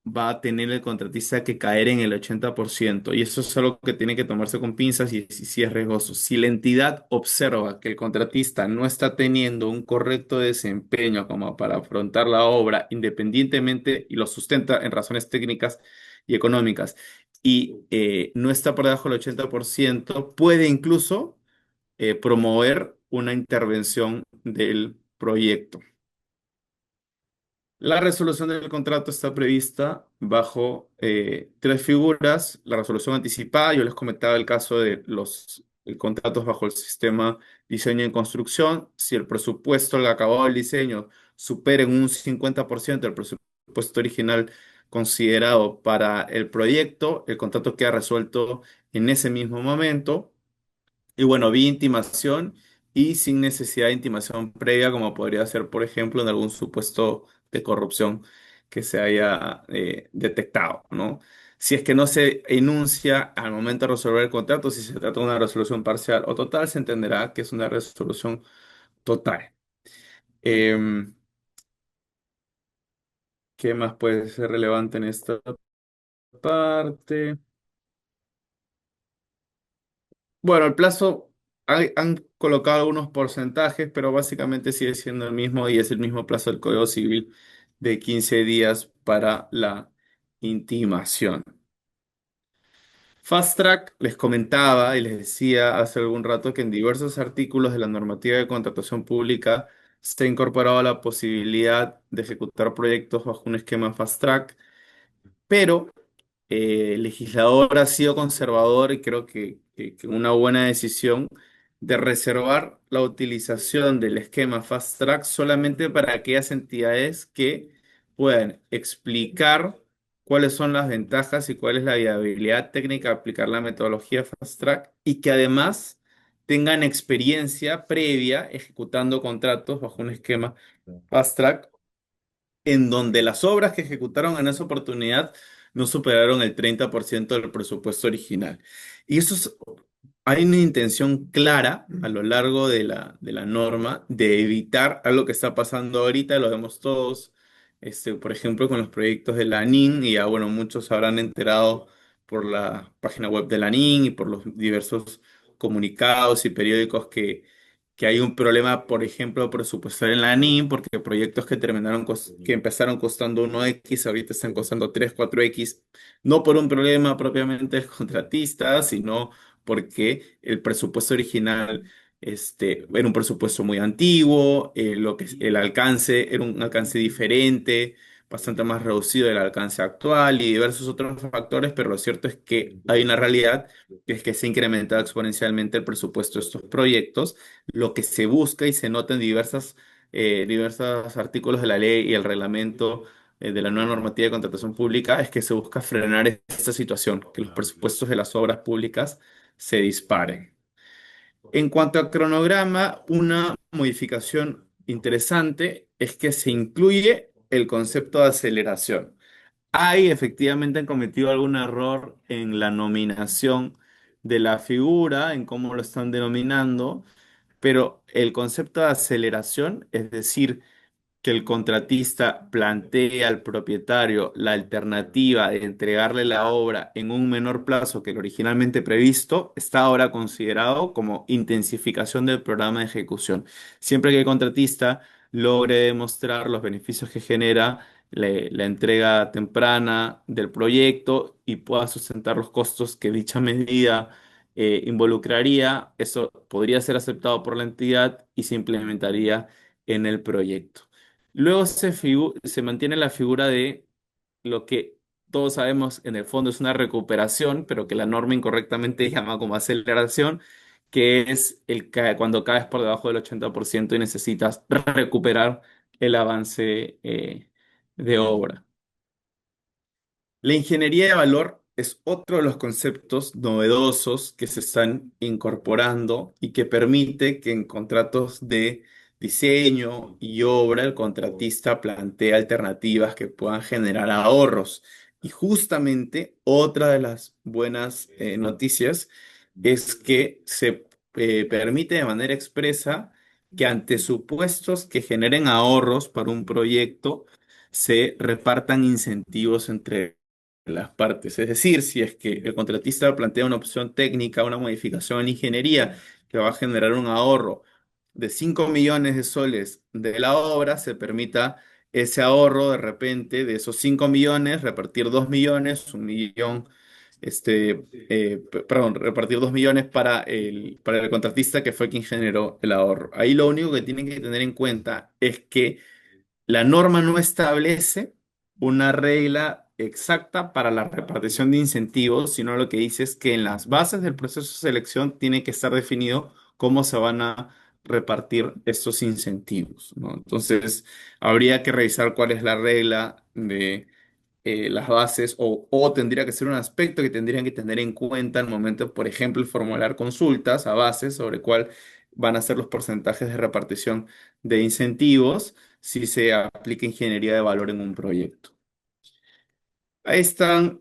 va a tener el contratista que caer en el 80%, y eso es algo que tiene que tomarse con pinzas y sí es riesgoso. Si la entidad observa que el contratista no está teniendo un correcto desempeño como para afrontar la obra independientemente y lo sustenta en razones técnicas y económicas y no está por debajo del 80%, puede incluso promover una intervención del proyecto. La resolución del contrato está prevista bajo tres figuras. La resolución anticipada, yo les comentaba el caso de los contratos bajo el sistema diseño y construcción. Si el presupuesto al acabado del diseño supera en un 50% el presupuesto original considerado para el proyecto, el contrato queda resuelto en ese mismo momento. Y bueno, vía intimación y sin necesidad de intimación previa, como podría ser, por ejemplo, en algún supuesto de corrupción que se haya detectado, ¿no? Si es que no se enuncia al momento de resolver el contrato, si se trata de una resolución parcial o total, se entenderá que es una resolución total. Em, ¿Qué más puede ser relevante en esta parte? Bueno, el plazo, han colocado algunos porcentajes, pero básicamente sigue siendo el mismo y es el mismo plazo del Código Civil de 15 días para la intimación. Fast Track les comentaba y les decía hace algún rato que en diversos artículos de la normativa de contratación pública se ha incorporado la posibilidad de ejecutar proyectos bajo un esquema Fast Track, pero el legislador ha sido conservador y creo que una buena decisión de reservar la utilización del esquema Fast Track solamente para aquellas entidades que puedan explicar cuáles son las ventajas y cuál es la viabilidad técnica de aplicar la metodología Fast Track y que además tengan experiencia previa ejecutando contratos bajo un esquema Fast Track en donde las obras que ejecutaron en esa oportunidad no superaron el 30% del presupuesto original. Y hay una intención clara a lo largo de la norma de evitar algo que está pasando ahorita, lo vemos todos, por ejemplo, con los proyectos de la ANIN, y ya bueno, muchos habrán enterado por la página web de la ANIN y por los diversos comunicados y periódicos que hay un problema, por ejemplo, presupuestal en la ANIM, porque proyectos que que empezaron costando 1x, ahorita están costando 3 4x, no por un problema propiamente del contratista, sino porque el presupuesto original era un presupuesto muy antiguo, el alcance era un alcance diferente, bastante más reducido del alcance actual y diversos otros factores, pero lo cierto es que hay una realidad que es que se ha incrementado exponencialmente el presupuesto de estos proyectos, lo que se busca y se nota en diversos artículos de la ley y el reglamento de la nueva normativa de contratación pública es que se busca frenar esta situación, que los presupuestos de las obras públicas se disparen. En cuanto al cronograma, una modificación interesante es que se incluye el concepto de aceleración. Hay efectivamente han cometido algún error en la nominación de la figura, en cómo lo están denominando, pero el concepto de aceleración, es decir, que el contratista plantee al propietario la alternativa de entregarle la obra en un menor plazo que el originalmente previsto, está ahora considerado como intensificación del programa de ejecución. Siempre que el contratista logre demostrar los beneficios que genera la entrega temprana del proyecto y pueda sustentar los costos que dicha medida involucraría, eso podría ser aceptado por la entidad y se implementaría en el proyecto. Luego se mantiene la figura de lo que todos sabemos en el fondo es una recuperación, pero que la norma incorrectamente llama como aceleración, que es cuando caes por debajo del 80% y necesitas recuperar el avance de obra. La ingeniería de valor es otro de los conceptos novedosos que se están incorporando y que permite que en contratos de diseño y obra el contratista plantee alternativas que puedan generar ahorros. Y justamente otra de las buenas noticias es que se permite de manera expresa que ante supuestos que generen ahorros para un proyecto, se repartan incentivos entre las partes. Es decir, si es que el contratista plantea una opción técnica, una modificación en ingeniería que va a generar un ahorro de 5 millones de soles de la obra, se permita ese ahorro de repente de esos 5 millones, repartir 2 millones, un millón, perdón, repartir 2 millones para el contratista que fue quien generó el ahorro. Ahí lo único que tienen que tener en cuenta es que la norma no establece una regla exacta para la repartición de incentivos, sino lo que dice es que en las bases del proceso de selección tiene que estar definido cómo se van a repartir estos incentivos, ¿no? Entonces, habría que revisar cuál es la regla de las bases o tendría que ser un aspecto que tendrían que tener en cuenta al momento, por ejemplo, el formular consultas a bases sobre cuál van a ser los porcentajes de repartición de incentivos si se aplica ingeniería de valor en un proyecto. Ahí están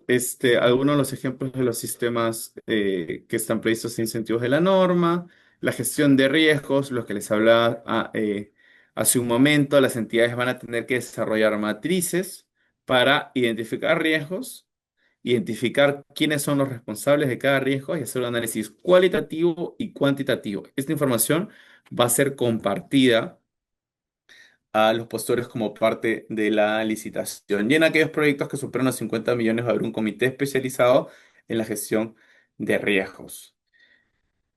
algunos de los ejemplos de los sistemas que están previstos en incentivos de la norma, la gestión de riesgos, lo que les hablaba hace un momento, las entidades van a tener que desarrollar matrices para identificar riesgos identificar quiénes son los responsables de cada riesgo y hacer un análisis cualitativo y cuantitativo. Esta información va a ser compartida a los postores como parte de la licitación. Y en aquellos proyectos que superan los 50 millones va a haber un comité especializado en la gestión de riesgos.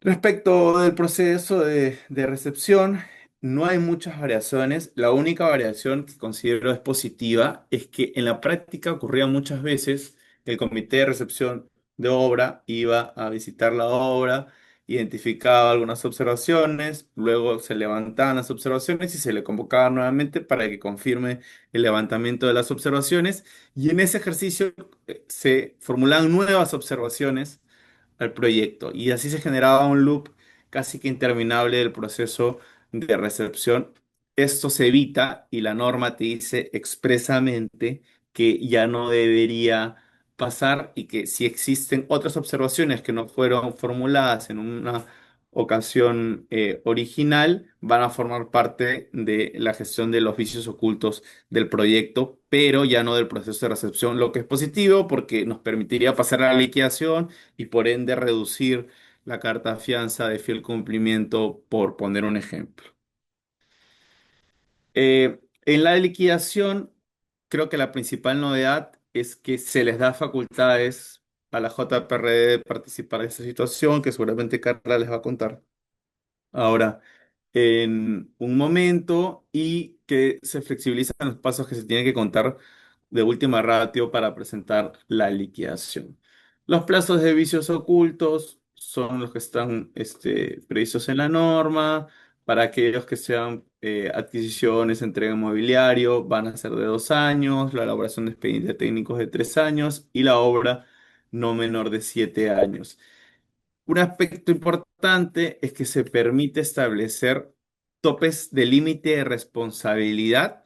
Respecto del proceso de recepción, no hay muchas variaciones. La única variación que considero es positiva es que en la práctica ocurría muchas veces que el comité de recepción de obra iba a visitar la obra, identificaba algunas observaciones, luego se levantaban las observaciones y se le convocaba nuevamente para que confirme el levantamiento de las observaciones. Y en ese ejercicio se formulaban nuevas observaciones al proyecto. Y así se generaba un loop casi que interminable del proceso de recepción. Esto se evita y la norma te dice expresamente que ya no debería pasar y que si existen otras observaciones que no fueron formuladas en una ocasión original, van a formar parte de la gestión de los vicios ocultos del proyecto, pero ya no del proceso de recepción, lo que es positivo porque nos permitiría pasar a la liquidación y por ende reducir la carta fianza de fiel cumplimiento, por poner un ejemplo. En la liquidación, creo que la principal novedad es que se les da facultades a la JPRD de participar en esta situación, que seguramente Carla les va a contar ahora en un momento, y que se flexibilizan los pasos que se tienen que contar de última ratio para presentar la liquidación. Los plazos de vicios ocultos son los que están previstos en la norma. Para aquellos que sean adquisiciones, entrega inmobiliario, van a ser de 2 años, la elaboración de expedientes técnicos de 3 años y la obra no menor de 7 años. Un aspecto importante es que se permite establecer topes de límite de responsabilidad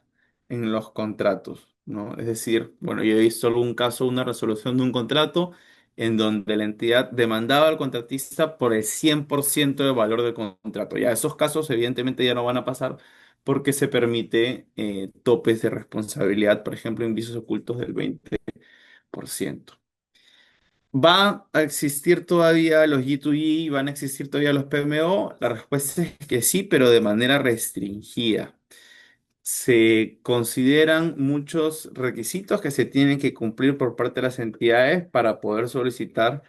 en los contratos, ¿no? Es decir, bueno, yo he visto algún caso, una resolución de un contrato en donde la entidad demandaba al contratista por el 100% del valor del contrato. Ya esos casos evidentemente ya no van a pasar porque se permite topes de responsabilidad, por ejemplo, en vicios ocultos del 20%. ¿Va a existir todavía los G2G? ¿Van a existir todavía los PMO? La respuesta es que sí, pero de manera restringida. Se consideran muchos requisitos que se tienen que cumplir por parte de las entidades para poder solicitar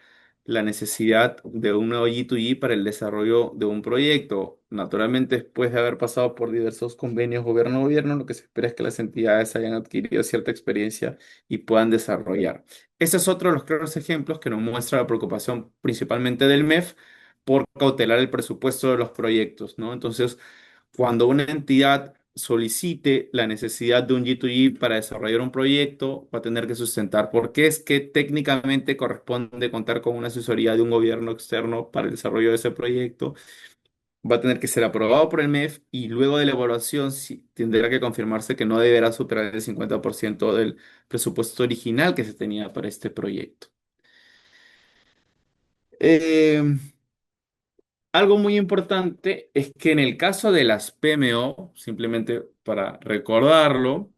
la necesidad de un nuevo G2G para el desarrollo de un proyecto. Naturalmente, después de haber pasado por diversos convenios gobierno-gobierno, lo que se espera es que las entidades hayan adquirido cierta experiencia y puedan desarrollar. Ese es otro de los claros ejemplos que nos muestra la preocupación principalmente del MEF por cautelar el presupuesto de los proyectos, ¿no? Entonces, cuando una entidad solicite la necesidad de un G2G para desarrollar un proyecto, va a tener que sustentar por qué es que técnicamente corresponde contar con una asesoría de un gobierno externo para el desarrollo de ese proyecto. Va a tener que ser aprobado por el MEF y luego de la evaluación tendrá que confirmarse que no deberá superar el 50% del presupuesto original que se tenía para este proyecto. Eh, Algo muy importante es que en el caso de las PMO, simplemente para recordarlo,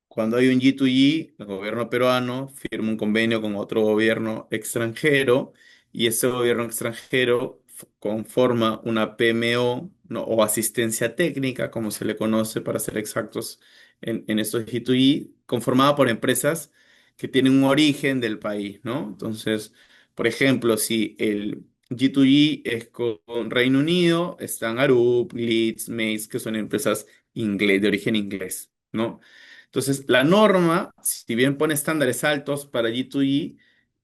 cuando hay un G2G, el gobierno peruano firma un convenio con otro gobierno extranjero y ese gobierno extranjero conforma una PMO, ¿no? O asistencia técnica, como se le conoce para ser exactos en estos G2G, conformada por empresas que tienen un origen del país, ¿no? Entonces, por ejemplo, si el G2G es con Reino Unido, están Arup, Leeds, Mace, que son empresas de origen inglés, ¿no? Entonces, la norma, si bien pone estándares altos para G2E,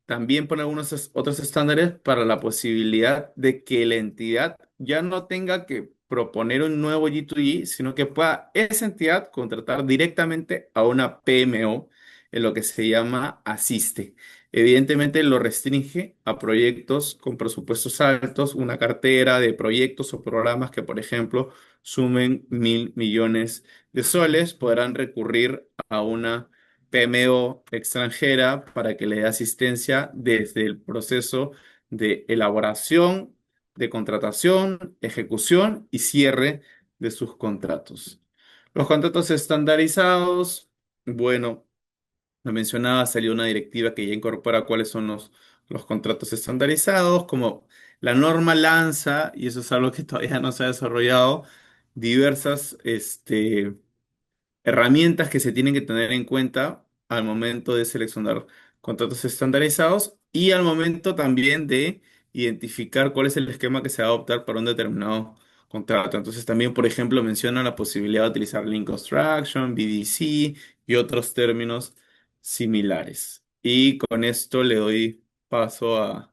también pone algunos otros estándares para la posibilidad de que la entidad ya no tenga que proponer un nuevo G2E, sino que pueda esa entidad contratar directamente a una PMO en lo que se llama asiste. Evidentemente lo restringe a proyectos con presupuestos altos, una cartera de proyectos o programas que, por ejemplo, sumen 1.000 millones de soles, podrán recurrir a una PMO extranjera para que le dé asistencia desde el proceso de elaboración, de contratación, ejecución y cierre de sus contratos. Los contratos estandarizados, bueno. lo mencionaba, salió una directiva que ya incorpora cuáles son los contratos estandarizados, como la norma lanza, y eso es algo que todavía no se ha desarrollado, diversas herramientas que se tienen que tener en cuenta al momento de seleccionar contratos estandarizados y al momento también de identificar cuál es el esquema que se va a adoptar para un determinado contrato. Entonces también, por ejemplo, menciona la posibilidad de utilizar Lean Construction, BDC y otros términos similares. Y con esto le doy paso a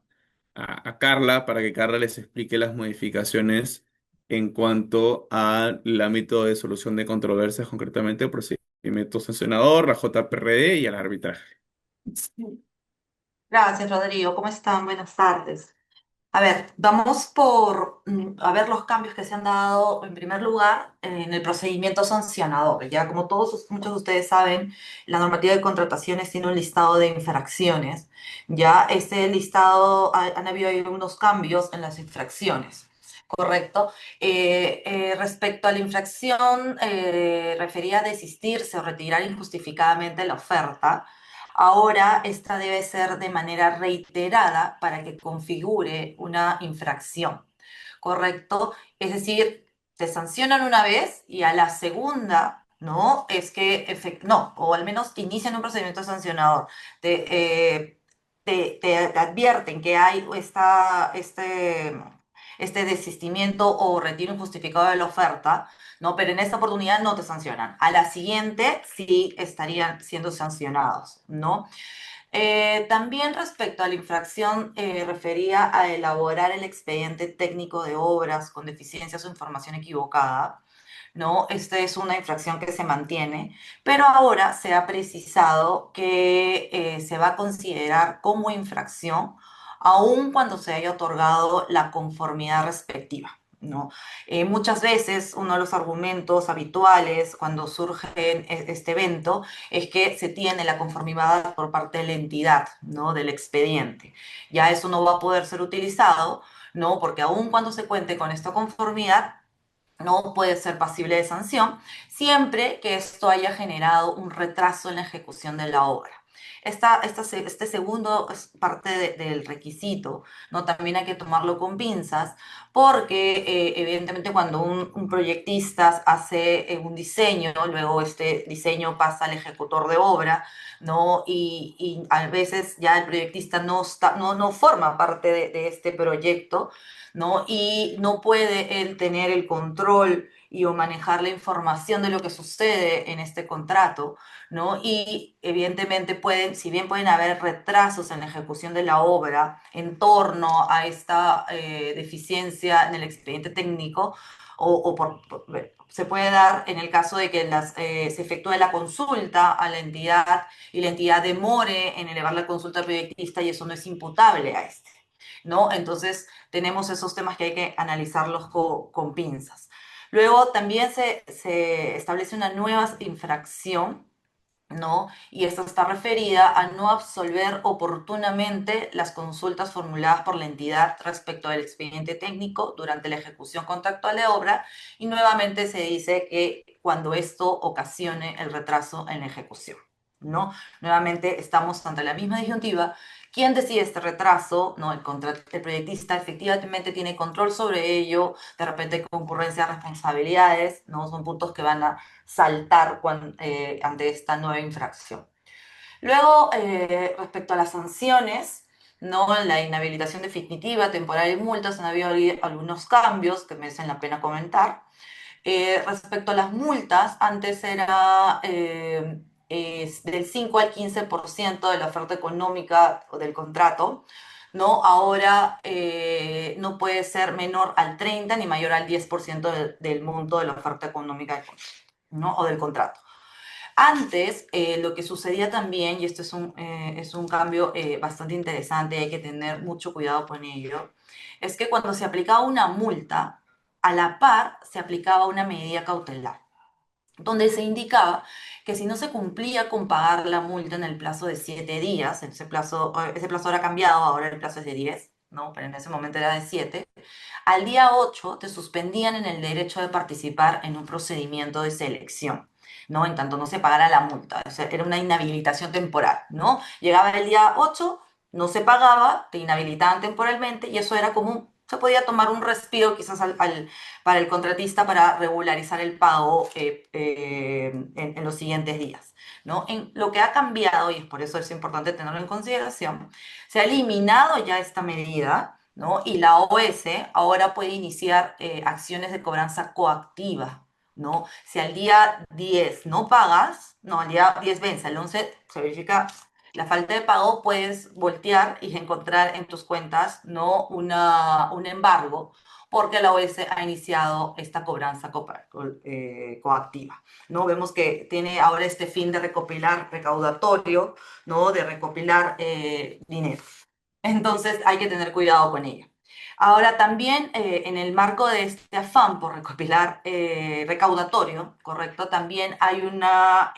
Carla para que Carla les explique las modificaciones en cuanto al ámbito de solución de controversias, concretamente el procedimiento sancionador, la JPRD y el arbitraje. Gracias, Rodrigo. ¿Cómo están? Buenas tardes. A ver, vamos por a ver los cambios que se han dado en primer lugar en el procedimiento sancionador. Ya como muchos de ustedes saben, la normativa de contrataciones tiene un listado de infracciones. Ya este listado han habido algunos cambios en las infracciones. Correcto. Respecto a la infracción referida a desistirse o retirar injustificadamente la oferta, ahora esta debe ser de manera reiterada para que configure una infracción, ¿correcto? Es decir, te sancionan una vez y a la segunda, ¿no? Es que, no, o al menos inician un procedimiento sancionador. Te advierten que hay este desistimiento o retiro injustificado de la oferta, ¿no? Pero en esta oportunidad no te sancionan. A la siguiente sí estarían siendo sancionados, ¿no? También respecto a la infracción, refería a elaborar el expediente técnico de obras con deficiencias o información equivocada, ¿no? Esta es una infracción que se mantiene, pero ahora se ha precisado que se va a considerar como infracción aun cuando se haya otorgado la conformidad respectiva. ¿No? Muchas veces uno de los argumentos habituales cuando surge este evento es que se tiene la conformidad por parte de la entidad, ¿no? Del expediente. Ya eso no va a poder ser utilizado, ¿no? Porque aun cuando se cuente con esta conformidad, no puede ser pasible de sanción, siempre que esto haya generado un retraso en la ejecución de la obra. Este segundo es parte del requisito, ¿no? También hay que tomarlo con pinzas, porque evidentemente cuando un proyectista hace un diseño, luego este diseño pasa al ejecutor de obra, ¿no? Y a veces ya el proyectista no forma parte de este proyecto, ¿no? Y no puede él tener el control y o manejar la información de lo que sucede en este contrato, ¿no? Y evidentemente si bien pueden haber retrasos en la ejecución de la obra en torno a esta deficiencia en el expediente técnico, se puede dar en el caso de que se efectúe la consulta a la entidad y la entidad demore en elevar la consulta al proyectista y eso no es imputable a este, ¿no? Entonces tenemos esos temas que hay que analizarlos con pinzas. Luego también se establece una nueva infracción, ¿no? Y esta está referida a no absolver oportunamente las consultas formuladas por la entidad respecto del expediente técnico durante la ejecución contractual de obra y nuevamente se dice que cuando esto ocasione el retraso en la ejecución, ¿no? Nuevamente estamos ante la misma disyuntiva. ¿Quién decide este retraso? ¿No? El proyectista efectivamente tiene control sobre ello, de repente hay concurrencia de responsabilidades, ¿no? Son puntos que van a saltar ante esta nueva infracción. Luego, respecto a las sanciones, ¿no? La inhabilitación definitiva, temporal y multas, han habido algunos cambios que merecen la pena comentar. Respecto a las multas, antes era del 5 al 15% de la oferta económica o del contrato, ¿no? Ahora no puede ser menor al 30 ni mayor al 10% del monto de la oferta económica, ¿no? O del contrato. Antes, lo que sucedía también, y esto es un cambio bastante interesante, hay que tener mucho cuidado con ello, es que cuando se aplicaba una multa, a la par se aplicaba una medida cautelar, donde se indicaba que si no se cumplía con pagar la multa en el plazo de 7 días, ese plazo ahora ha cambiado, ahora el plazo es de 10, ¿no? Pero en ese momento era de 7, al día 8 te suspendían en el derecho de participar en un procedimiento de selección. ¿no? En tanto no se pagara la multa. O sea, era una inhabilitación temporal, ¿no? Llegaba el día 8, no se pagaba, te inhabilitaban temporalmente y eso era como, se podía tomar un respiro quizás para el contratista para regularizar el pago en los siguientes días, ¿no? En lo que ha cambiado, y es por eso es importante tenerlo en consideración, se ha eliminado ya esta medida, ¿no? Y la OS ahora puede iniciar acciones de cobranza coactiva, ¿no? Si al día 10 no pagas, no, al día 10 vence, al 11 se verifica la falta de pago, puedes voltear y encontrar en tus cuentas, ¿no? Un embargo, porque la OS ha iniciado esta cobranza coactiva, ¿no? Vemos que tiene ahora este fin de recopilar recaudatorio, ¿no? De recopilar dinero. Entonces hay que tener cuidado con ella. Ahora también en el marco de este afán por recopilar recaudatorio, ¿correcto? También hay una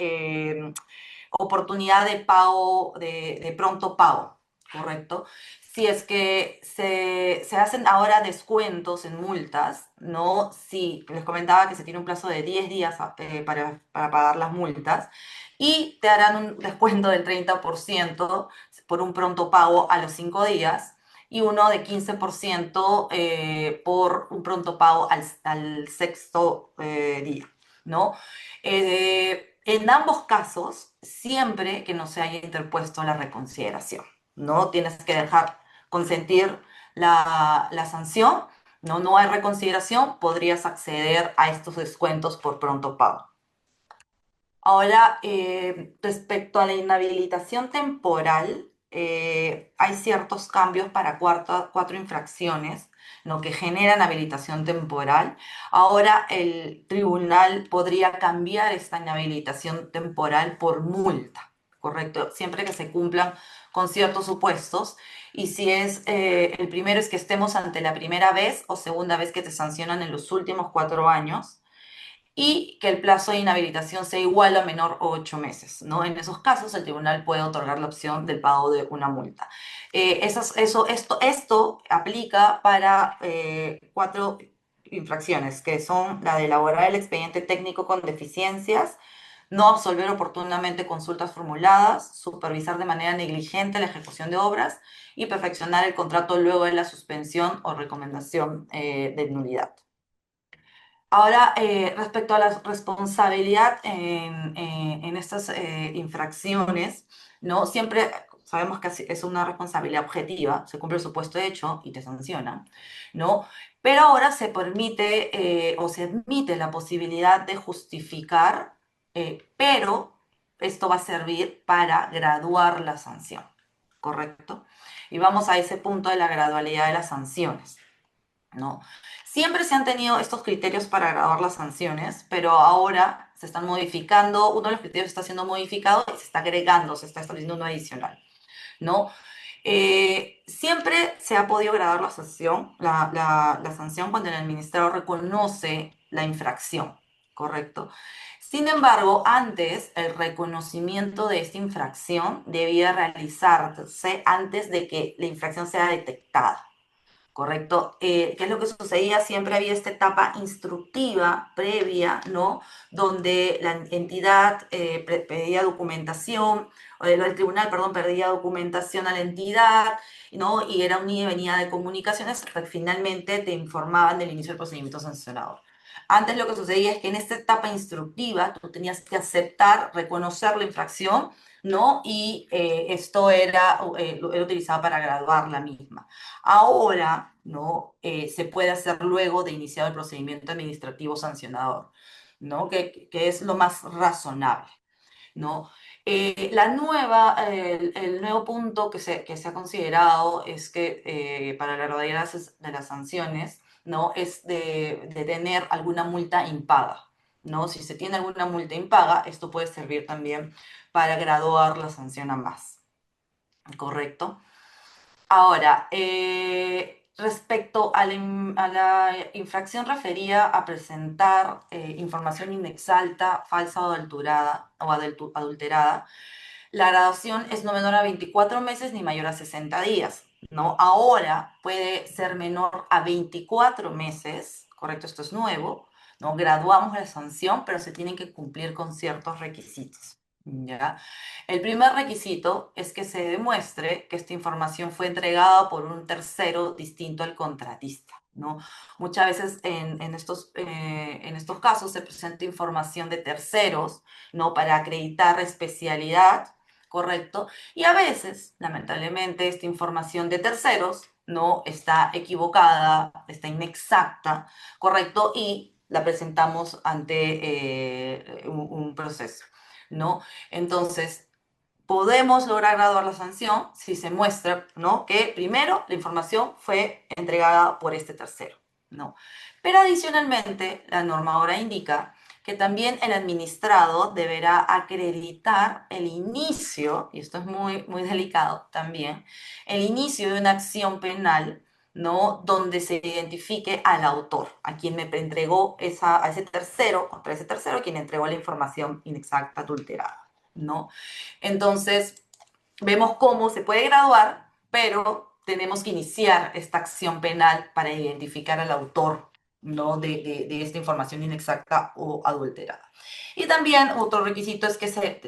oportunidad de pago, de pronto pago, ¿correcto? Si es que se hacen ahora descuentos en multas, ¿no? Si les comentaba que se tiene un plazo de 10 días para pagar las multas y te harán un descuento del 30% por un pronto pago a los 5 días y uno de 15% por un pronto pago al sexto día, ¿no? En ambos casos, siempre que no se haya interpuesto la reconsideración, ¿no? Tienes que dejar consentir la sanción, ¿no? No hay reconsideración, podrías acceder a estos descuentos por pronto pago. Ahora, respecto a la inhabilitación temporal, hay ciertos cambios para cuatro infracciones, ¿no? Que generan habilitación temporal. Ahora el tribunal podría cambiar esta inhabilitación temporal por multa, ¿correcto? Siempre que se cumplan con ciertos supuestos. Y si es, el primero es que estemos ante la primera vez o segunda vez que te sancionan en los últimos 4 años y que el plazo de inhabilitación sea igual o menor a 8 meses, ¿no? En esos casos, el tribunal puede otorgar la opción del pago de una multa. Esto aplica para cuatro infracciones, que son la de elaborar el expediente técnico con deficiencias, no absolver oportunamente consultas formuladas, supervisar de manera negligente la ejecución de obras y perfeccionar el contrato luego de la suspensión o recomendación de nulidad. Ahora, respecto a la responsabilidad en estas infracciones, ¿no? Siempre sabemos que es una responsabilidad objetiva, se cumple el supuesto hecho y te sancionan, ¿no? Pero ahora se permite o se admite la posibilidad de justificar, pero esto va a servir para graduar la sanción, ¿correcto? Y vamos a ese punto de la gradualidad de las sanciones, ¿no? Siempre se han tenido estos criterios para graduar las sanciones, pero ahora se están modificando, uno de los criterios está siendo modificado y se está agregando, se está estableciendo uno adicional, ¿no? Siempre se ha podido graduar la sanción, la sanción cuando el ministerio reconoce la infracción, ¿correcto? Sin embargo, antes el reconocimiento de esta infracción debía realizarse antes de que la infracción sea detectada. ¿Correcto? ¿Qué es lo que sucedía? Siempre había esta etapa instructiva previa, ¿no? Donde la entidad pedía documentación, o el tribunal, perdón, pedía documentación a la entidad, ¿no? Y era un ida y venida de comunicaciones hasta que finalmente te informaban del inicio del procedimiento sancionador. Antes lo que sucedía es que en esta etapa instructiva tú tenías que aceptar, reconocer la infracción, ¿no? Y esto era utilizado para graduar la misma. Ahora, ¿no? Se puede hacer luego de iniciado el procedimiento administrativo sancionador, ¿no? Que es lo más razonable, ¿no? El nuevo punto que se ha considerado es que para la graduación de las sanciones, ¿no? Es de tener alguna multa impaga, ¿no? Si se tiene alguna multa impaga, esto puede servir también para graduar la sanción a más, ¿correcto? Ahora, respecto a la infracción referida a presentar información inexacta, falsa o adulterada, la graduación es no menor a 24 meses ni mayor a 60 días, ¿no? Ahora puede ser menor a 24 meses, correcto, esto es nuevo, ¿no? Graduamos la sanción, pero se tienen que cumplir con ciertos requisitos. ¿Ya? El primer requisito es que se demuestre que esta información fue entregada por un tercero distinto al contratista, ¿no? Muchas veces en estos casos se presenta información de terceros, ¿no? Para acreditar especialidad, ¿correcto? Y a veces, lamentablemente, esta información de terceros no está equivocada, está inexacta, ¿correcto? Y la presentamos ante un proceso, ¿no? Entonces, podemos lograr graduar la sanción si se muestra, ¿no? Que primero la información fue entregada por este tercero, ¿no? Pero adicionalmente, la norma ahora indica que también el administrado deberá acreditar el inicio, y esto es muy, muy delicado también, el inicio de una acción penal, ¿no? Donde se identifique al autor, a quien me entregó a ese tercero, contra ese tercero, quien entregó la información inexacta, adulterada, ¿no? Entonces, vemos cómo se puede graduar, pero tenemos que iniciar esta acción penal para identificar al autor, ¿no? de esta información inexacta o adulterada. Y también otro requisito es que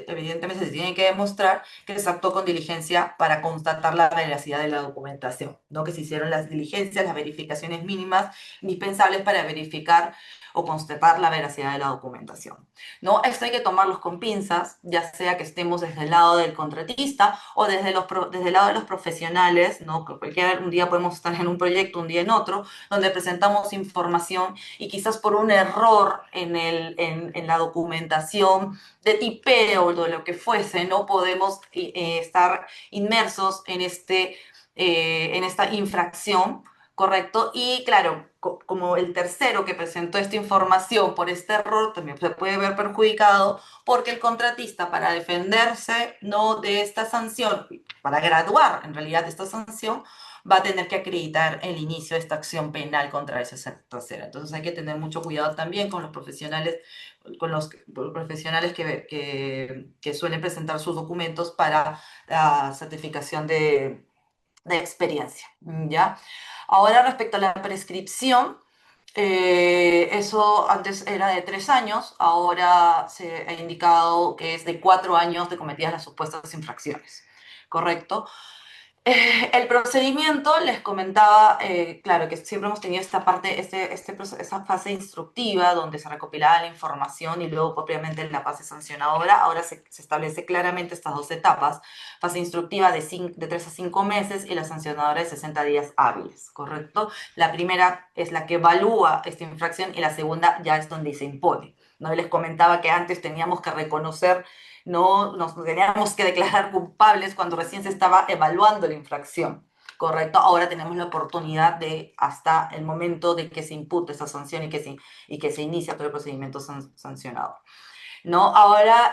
evidentemente se tiene que demostrar que se actuó con diligencia para constatar la veracidad de la documentación, ¿no? Que se hicieron las diligencias, las verificaciones mínimas indispensables para verificar o constatar la veracidad de la documentación, ¿no? Esto hay que tomarlos con pinzas, ya sea que estemos desde el lado del contratista o desde el lado de los profesionales, ¿no? Que un día podemos estar en un proyecto, un día en otro, donde presentamos información y quizás por un error en la documentación de tipeo o de lo que fuese, no podemos estar inmersos en esta infracción, ¿correcto? Y claro, como el tercero que presentó esta información por este error también se puede ver perjudicado porque el contratista para defenderse no de esta sanción, para graduar en realidad esta sanción, va a tener que acreditar el inicio de esta acción penal contra esa tercera. Entonces hay que tener mucho cuidado también con los profesionales, los profesionales que suelen presentar sus documentos para la certificación de experiencia, ¿ya? Ahora, respecto a la prescripción, eso antes era de 3 años, ahora se ha indicado que es de 4 años de cometidas las supuestas infracciones, ¿correcto? El procedimiento, les comentaba, claro, que siempre hemos tenido esta parte, esa fase instructiva donde se recopilaba la información y luego propiamente la fase sancionadora. Ahora se establece claramente estas dos etapas, fase instructiva de 3 a 5 meses y la sancionadora de 60 días hábiles, ¿correcto? La primera es la que evalúa esta infracción y la segunda ya es donde se impone, ¿no? Y les comentaba que antes teníamos que reconocer, no nos teníamos que declarar culpables cuando recién se estaba evaluando la infracción, ¿correcto? Ahora tenemos la oportunidad de, hasta el momento de que se impute esa sanción y que se inicia todo el procedimiento sancionador, ¿no? Ahora,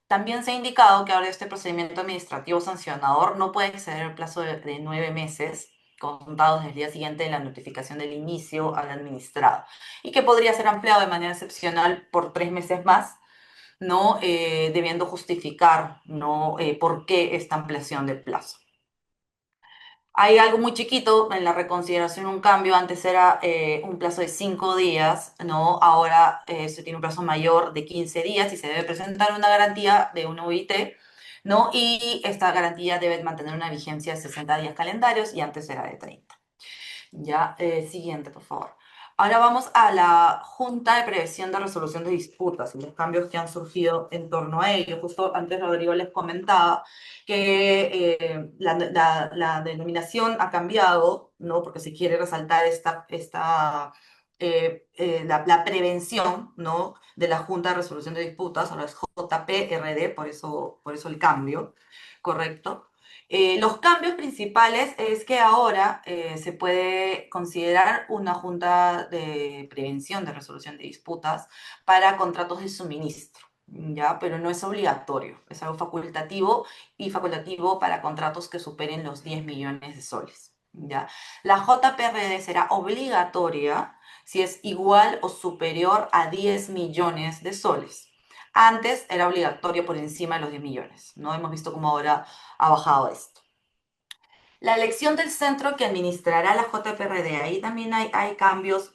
también se ha indicado que ahora este procedimiento administrativo sancionador no puede exceder el plazo de 9 meses contados desde el día siguiente de la notificación del inicio al administrado y que podría ser ampliado de manera excepcional por 3 meses más, no debiendo justificar, no por qué esta ampliación de plazo. Hay algo muy chiquito en la reconsideración, un cambio. Antes era un plazo de 5 días, ¿no? Ahora se tiene un plazo mayor de 15 días y se debe presentar una garantía de un OIT, ¿no? Y esta garantía debe mantener una vigencia de 60 días calendarios y antes era de 30. Ya, siguiente, por favor. Ahora vamos a la Junta de Prevención de Resolución de Disputas y los cambios que han surgido en torno a ello. Justo antes Rodrigo les comentaba que la denominación ha cambiado, ¿no? Porque se quiere resaltar la prevención, ¿no? De la Junta de Resolución de Disputas, ahora es JPRD, por eso el cambio, ¿correcto? Los cambios principales es que ahora se puede considerar una junta de prevención de resolución de disputas para contratos de suministro, ¿ya? Pero no es obligatorio, es algo facultativo y facultativo para contratos que superen los 10 millones de soles, ¿ya? La JPRD será obligatoria si es igual o superior a 10 millones de soles. Antes era obligatorio por encima de los 10 millones, ¿no? Hemos visto cómo ahora ha bajado esto. La elección del centro que administrará la JPRD, ahí también hay cambios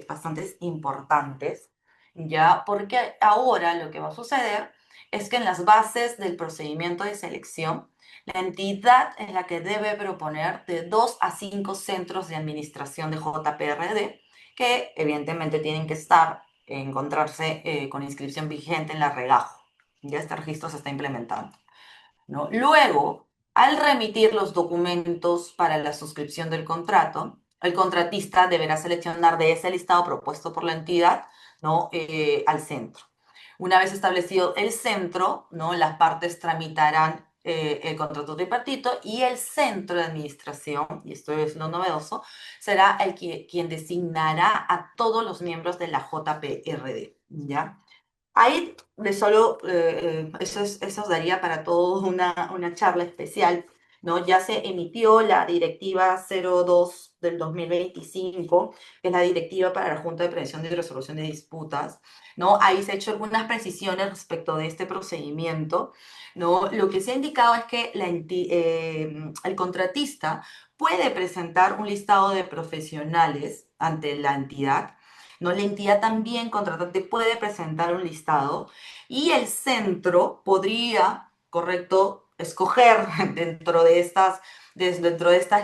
bastante importantes, ¿ya? Porque ahora lo que va a suceder es que en las bases del procedimiento de selección, la entidad es la que debe proponer de 2 a 5 centros de administración de JPRD, que evidentemente tienen que encontrarse con inscripción vigente en la REGAJO. Ya este registro se está implementando, ¿no? Luego, al remitir los documentos para la suscripción del contrato, el contratista deberá seleccionar de ese listado propuesto por la entidad, ¿no? Al centro. Una vez establecido el centro, ¿no? Las partes tramitarán el contrato tripartito y el centro de administración, y esto es lo novedoso, será quien designará a todos los miembros de la JPRD, ¿ya? Ahí de solo, eso daría para todos una charla especial, ¿no? Ya se emitió la directiva 02 del 2025, que es la directiva para la Junta de Prevención y Resolución de Disputas, ¿no? Ahí se han hecho algunas precisiones respecto de este procedimiento, ¿no? Lo que se ha indicado es que el contratista puede presentar un listado de profesionales ante la entidad, ¿no? La entidad también contratante puede presentar un listado y el centro podría, correcto, escoger dentro de estas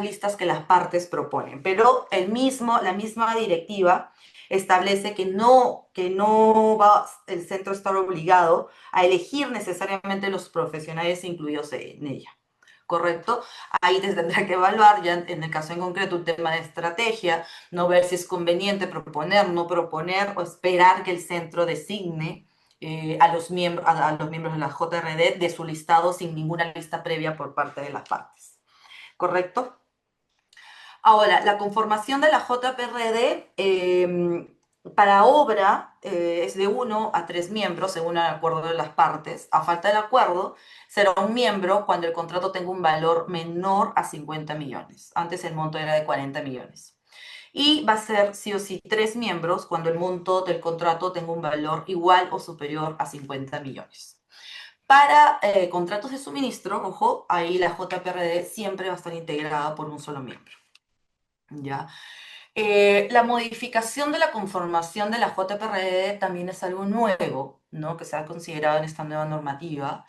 listas que las partes proponen. Pero la misma directiva establece que no va el centro a estar obligado a elegir necesariamente los profesionales incluidos en ella. ¿Correcto? Ahí se tendrá que evaluar, ya en el caso en concreto, un tema de estrategia, no ver si es conveniente proponer, no proponer o esperar que el centro designe a los miembros de la JRD de su listado sin ninguna lista previa por parte de las partes. ¿Correcto? Ahora, la conformación de la JPRD para obra es de 1 a 3 miembros, según el acuerdo de las partes. A falta del acuerdo, será un miembro cuando el contrato tenga un valor menor a 50 millones. Antes el monto era de 40 millones. Y va a ser sí o sí 3 miembros cuando el monto del contrato tenga un valor igual o superior a 50 millones. Para contratos de suministro, ojo, ahí la JPRD siempre va a estar integrada por un solo miembro. ¿Ya? La modificación de la conformación de la JPRD también es algo nuevo, ¿no? Que se ha considerado en esta nueva normativa,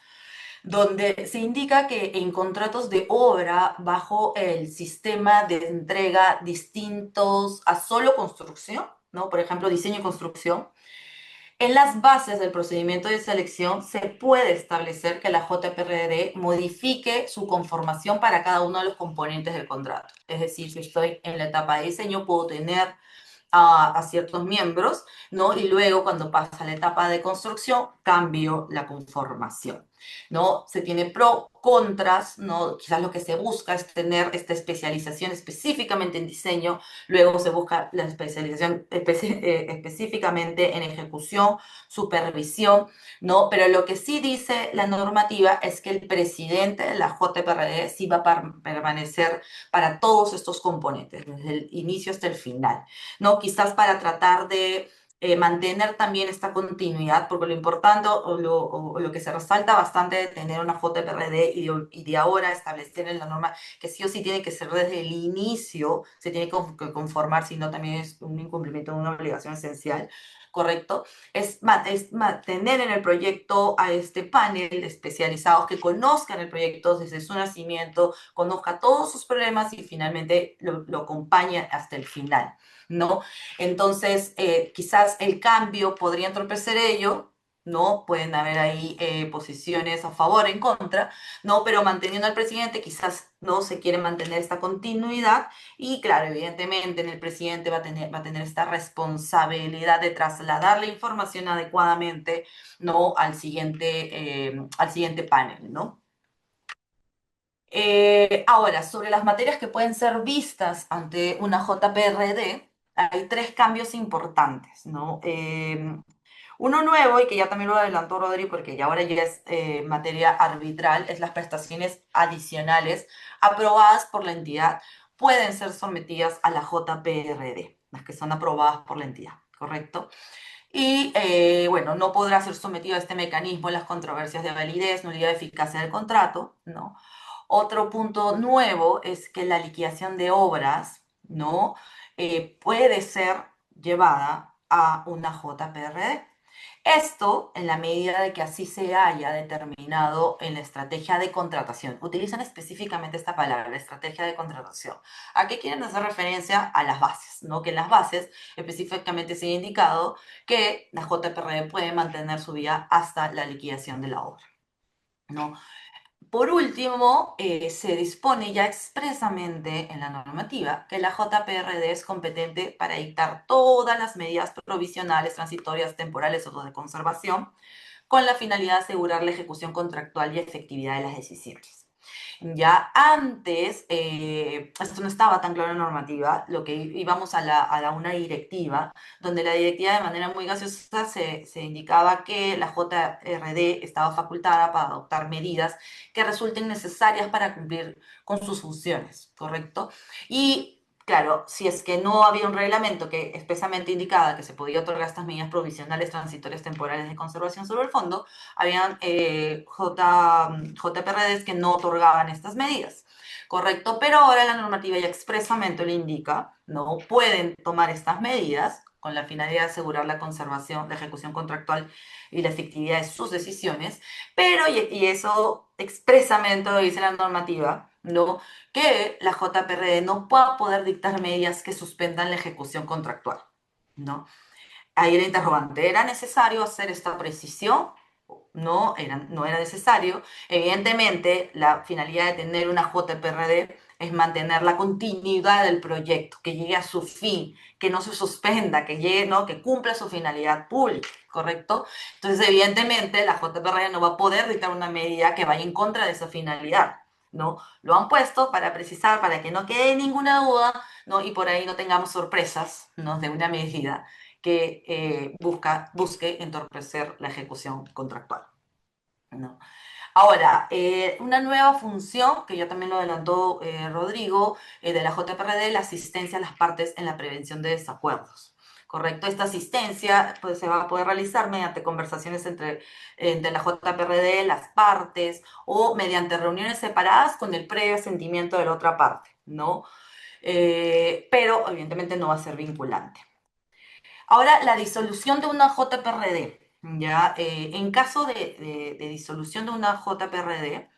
donde se indica que en contratos de obra bajo el sistema de entrega distintos a solo construcción, ¿no? Por ejemplo, diseño y construcción, en las bases del procedimiento de selección se puede establecer que la JPRD modifique su conformación para cada uno de los componentes del contrato. Es decir, si estoy en la etapa de diseño, puedo tener a ciertos miembros, ¿no? Y luego cuando pasa la etapa de construcción, cambio la conformación, ¿no? Se tiene pro, contras, ¿no? Quizás lo que se busca es tener esta especialización específicamente en diseño, luego se busca la especialización específicamente en ejecución, supervisión, ¿no? Pero lo que sí dice la normativa es que el presidente de la JPRD sí va a permanecer para todos estos componentes, desde el inicio hasta el final, ¿no? Quizás para tratar de mantener también esta continuidad, porque lo importante o lo que se resalta bastante de tener una JPRD y de ahora establecer en la norma que sí o sí tiene que ser desde el inicio, se tiene que conformar, si no también es un incumplimiento de una obligación esencial, ¿correcto? Es tener en el proyecto a este panel de especializados que conozcan el proyecto desde su nacimiento, conozca todos sus problemas y finalmente lo acompañe hasta el final, ¿no? Entonces, quizás el cambio podría entorpecer ello, ¿no? Pueden haber ahí posiciones a favor, en contra, ¿no? Pero manteniendo al presidente, quizás no se quiere mantener esta continuidad y, claro, evidentemente el presidente va a tener esta responsabilidad de trasladar la información adecuadamente, ¿no? Al siguiente panel, ¿no? Ahora, sobre las materias que pueden ser vistas ante una JPRD, hay 3 cambios importantes, ¿no? Uno nuevo, y que ya también lo adelantó Rodri, porque ya ahora ya es materia arbitral, es las prestaciones adicionales aprobadas por la entidad, pueden ser sometidas a la JPRD, las que son aprobadas por la entidad, ¿correcto? Y bueno, no podrá ser sometido a este mecanismo en las controversias de validez, nulidad, eficacia del contrato, ¿no? Otro punto nuevo es que la liquidación de obras, ¿no? Puede ser llevada a una JPRD. Esto en la medida de que así se haya determinado en la estrategia de contratación. Utilizan específicamente esta palabra, la estrategia de contratación. ¿A qué quieren hacer referencia? A las bases, ¿no? Que en las bases específicamente se ha indicado que la JPRD puede mantener su vía hasta la liquidación de la obra, ¿no? Por último, se dispone ya expresamente en la normativa que la JPRD es competente para dictar todas las medidas provisionales, transitorias, temporales o de conservación con la finalidad de asegurar la ejecución contractual y efectividad de las decisiones. Ya antes, esto no estaba tan claro en la normativa, lo que íbamos a una directiva, donde la directiva de manera muy gaseosa se indicaba que la JRD estaba facultada para adoptar medidas que resulten necesarias para cumplir con sus funciones, ¿correcto? Y claro, si es que no había un reglamento que expresamente indicaba que se podía otorgar estas medidas provisionales, transitorias, temporales de conservación sobre el fondo, habían JPRDs que no otorgaban estas medidas, ¿correcto? Pero ahora la normativa ya expresamente lo indica, ¿no? Pueden tomar estas medidas con la finalidad de asegurar la conservación, la ejecución contractual y la efectividad de sus decisiones, pero, y eso expresamente lo dice la normativa, ¿no? Que la JPRD no pueda poder dictar medidas que suspendan la ejecución contractual, ¿no? Ahí el interrogante, ¿era necesario hacer esta precisión? No era necesario. Evidentemente, la finalidad de tener una JPRD es mantener la continuidad del proyecto, que llegue a su fin, que no se suspenda, que llegue, ¿no? Que cumpla su finalidad pública, ¿correcto? Entonces, evidentemente, la JPRD no va a poder dictar una medida que vaya en contra de esa finalidad, ¿no? Lo han puesto para precisar, para que no quede ninguna duda, ¿no? Y por ahí no tengamos sorpresas, ¿no? De una medida que busque entorpecer la ejecución contractual, ¿no? Ahora, una nueva función, que ya también lo adelantó Rodrigo, de la JPRD, la asistencia a las partes en la prevención de desacuerdos. ¿Correcto? Esta asistencia pues, se va a poder realizar mediante conversaciones entre la JPRD, las partes, o mediante reuniones separadas con el previo asentimiento de la otra parte, ¿no? Pero evidentemente no va a ser vinculante. Ahora, la disolución de una JPRD. ¿Ya? En caso de disolución de una JPRD,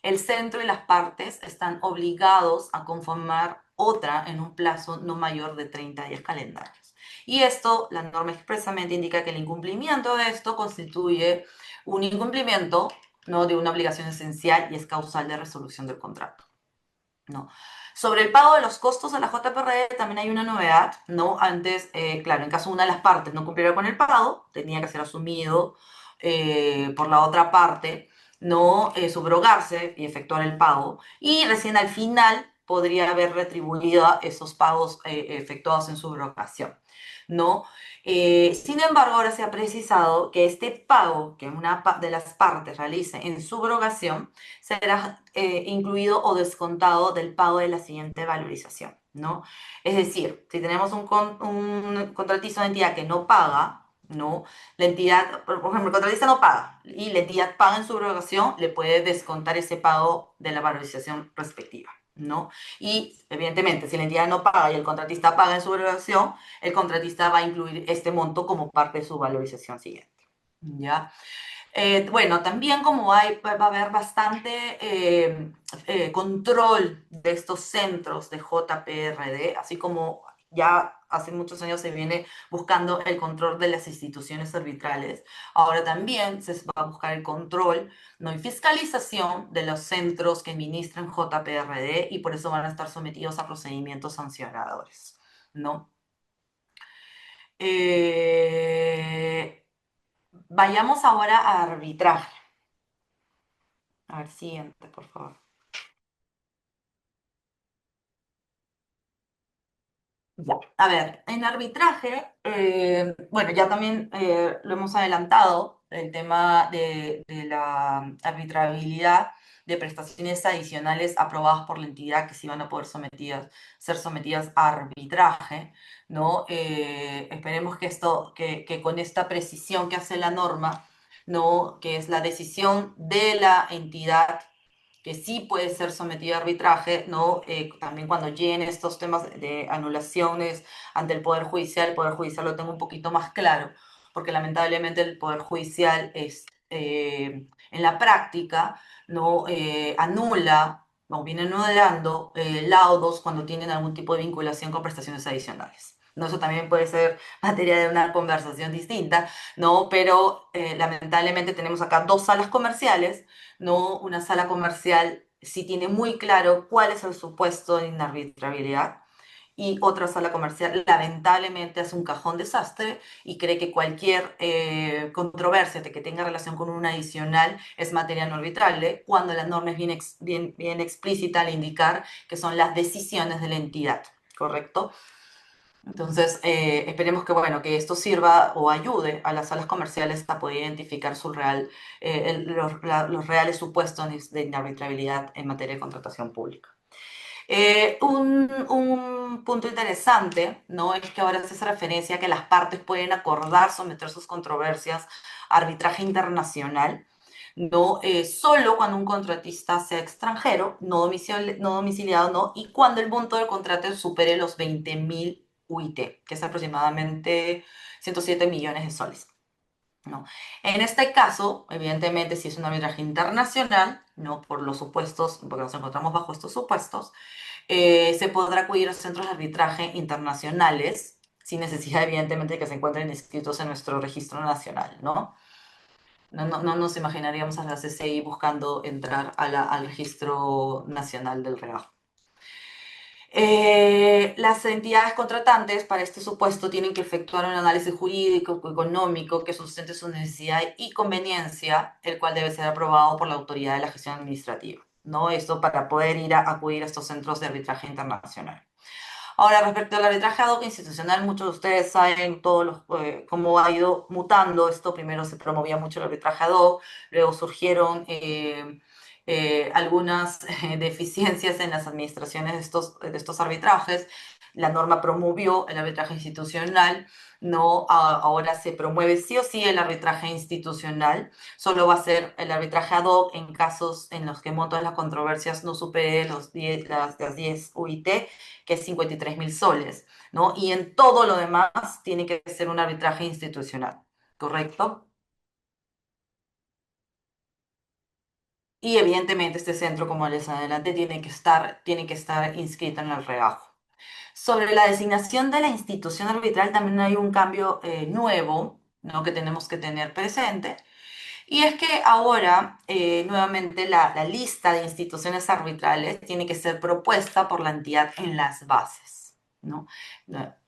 el centro y las partes están obligados a conformar otra en un plazo no mayor de 30 días calendarios. Y esto, la norma expresamente indica que el incumplimiento de esto constituye un incumplimiento, ¿no? De una obligación esencial y es causal de resolución del contrato, ¿no? Sobre el pago de los costos de la JPRD también hay una novedad, ¿no? Antes, claro, en caso de una de las partes no cumpliera con el pago, tenía que ser asumido por la otra parte, ¿no? Subrogarse y efectuar el pago. Y recién al final podría haber retribuido esos pagos efectuados en subrogación, ¿no? Sin embargo, ahora se ha precisado que este pago que una de las partes realice en subrogación será incluido o descontado del pago de la siguiente valorización, ¿no? Es decir, si tenemos un contratista de entidad que no paga, ¿no? La entidad, por ejemplo, el contratista no paga y la entidad paga en subrogación, le puede descontar ese pago de la valorización respectiva, ¿no? Y evidentemente, si la entidad no paga y el contratista paga en subrogación, el contratista va a incluir este monto como parte de su valorización siguiente, ¿ya? Bueno, también como va a haber bastante control de estos centros de JPRD, así como ya hace muchos años se viene buscando el control de las instituciones arbitrales, ahora también se va a buscar el control, ¿no? Y fiscalización de los centros que administran JPRD y por eso van a estar sometidos a procedimientos sancionadores, ¿no? Eh, Vayamos ahora a arbitraje. A ver, siguiente, por favor. Ya. A ver, en arbitraje, bueno, ya también lo hemos adelantado, el tema de la arbitrabilidad de prestaciones adicionales aprobadas por la entidad que sí van a poder ser sometidas a arbitraje, ¿no? Esperemos que que con esta precisión que hace la norma, ¿no? Que es la decisión de la entidad que sí puede ser sometido a arbitraje, ¿no? También cuando lleguen estos temas de anulaciones ante el Poder Judicial lo tengo un poquito más claro, porque lamentablemente el Poder Judicial en la práctica no anula o viene anulando laudos cuando tienen algún tipo de vinculación con prestaciones adicionales. ¿No? Eso también puede ser materia de una conversación distinta, ¿no? Pero lamentablemente tenemos acá dos salas comerciales, ¿no? Una sala comercial sí tiene muy claro cuál es el supuesto de inarbitrabilidad y otra sala comercial lamentablemente hace un cajón desastre y cree que cualquier controversia que tenga relación con un adicional es materia no arbitrable, cuando la norma es bien explícita al indicar que son las decisiones de la entidad, ¿correcto? Entonces, esperemos que, bueno, que esto sirva o ayude a las salas comerciales a poder identificar los reales supuestos de inarbitrabilidad en materia de contratación pública. Un punto interesante, ¿no? Es que ahora se hace referencia a que las partes pueden acordar someter sus controversias a arbitraje internacional, ¿no? Solo cuando un contratista sea extranjero, no domiciliado, ¿no? Y cuando el monto del contrato supere los 20.000 UIT, que es aproximadamente 107 millones de soles. ¿No? En este caso, evidentemente, si es un arbitraje internacional, ¿no? Por los supuestos, porque nos encontramos bajo estos supuestos, se podrá acudir a centros de arbitraje internacionales sin necesidad, evidentemente, de que se encuentren inscritos en nuestro registro nacional, ¿no? No nos imaginaríamos a la CCI buscando entrar al registro nacional del regajo. Las entidades contratantes para este supuesto tienen que efectuar un análisis jurídico, económico, que sustente su necesidad y conveniencia, el cual debe ser aprobado por la autoridad de la gestión administrativa, ¿no? Esto para poder acudir a estos centros de arbitraje internacional. Ahora, respecto al arbitraje ad hoc institucional, muchos de ustedes saben cómo ha ido mutando esto. Primero se promovía mucho el arbitraje ad hoc, luego surgieron algunas deficiencias en las administraciones de estos arbitrajes. La norma promovió el arbitraje institucional, no, ahora se promueve sí o sí el arbitraje institucional. Solo va a ser el arbitraje ad hoc en casos en los que el monto de las controversias no supere las 10 UIT, que es 53.000 soles, ¿no? Y en todo lo demás tiene que ser un arbitraje institucional, ¿correcto? Y evidentemente este centro, como les adelante, tiene que estar inscrito en el regajo. Sobre la designación de la institución arbitral también hay un cambio nuevo, ¿no? Que tenemos que tener presente. Y es que ahora, nuevamente, la lista de instituciones arbitrales tiene que ser propuesta por la entidad en las bases, ¿no?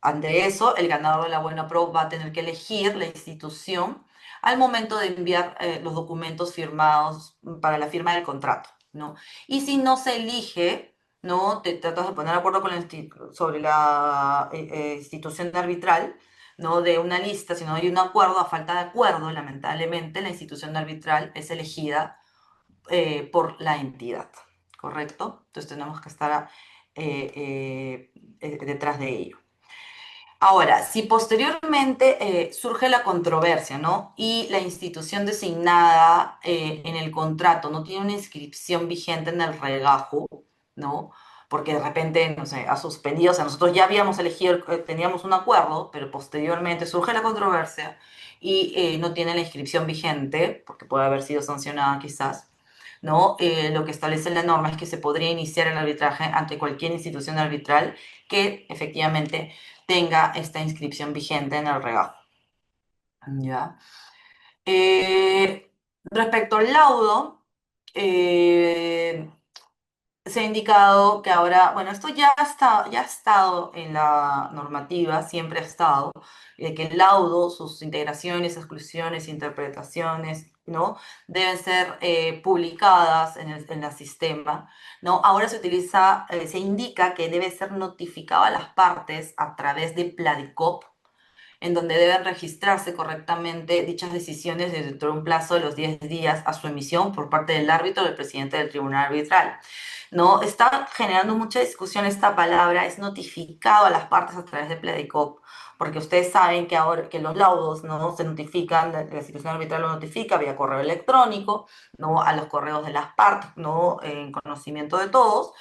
Ante eso, el ganador de la buena pro va a tener que elegir la institución al momento de enviar los documentos firmados para la firma del contrato, ¿no? Y si no se elige, ¿no? Te tratas de poner de acuerdo sobre la institución arbitral, no de una lista, sino hay un acuerdo. A falta de acuerdo, lamentablemente, la institución arbitral es elegida por la entidad, ¿correcto? Entonces tenemos que estar detrás de ello. Ahora, si posteriormente surge la controversia, ¿no? Y la institución designada en el contrato no tiene una inscripción vigente en el regajo, ¿no? Porque de repente, no sé, ha suspendido, o sea, nosotros ya habíamos elegido, teníamos un acuerdo, pero posteriormente surge la controversia y no tiene la inscripción vigente, porque puede haber sido sancionada quizás, ¿no? Lo que establece la norma es que se podría iniciar el arbitraje ante cualquier institución arbitral que efectivamente tenga esta inscripción vigente en el regajo. ¿Ya? Respecto al laudo, eh, se ha indicado que ahora, bueno, esto ya ha estado en la normativa, siempre ha estado, que el laudo, sus integraciones, exclusiones, interpretaciones, ¿no? Deben ser publicadas en el sistema, ¿no? Ahora se indica que debe ser notificado a las partes a través de Pladicop, en donde deben registrarse correctamente dichas decisiones dentro de un plazo de los 10 días a su emisión por parte del árbitro o del presidente del tribunal arbitral. ¿No? Está generando mucha discusión esta palabra, es notificado a las partes a través de Pledicop, porque ustedes saben que ahora que los laudos no se notifican, la institución arbitral lo notifica vía correo electrónico, ¿no? A los correos de las partes, ¿no? En conocimiento de todos.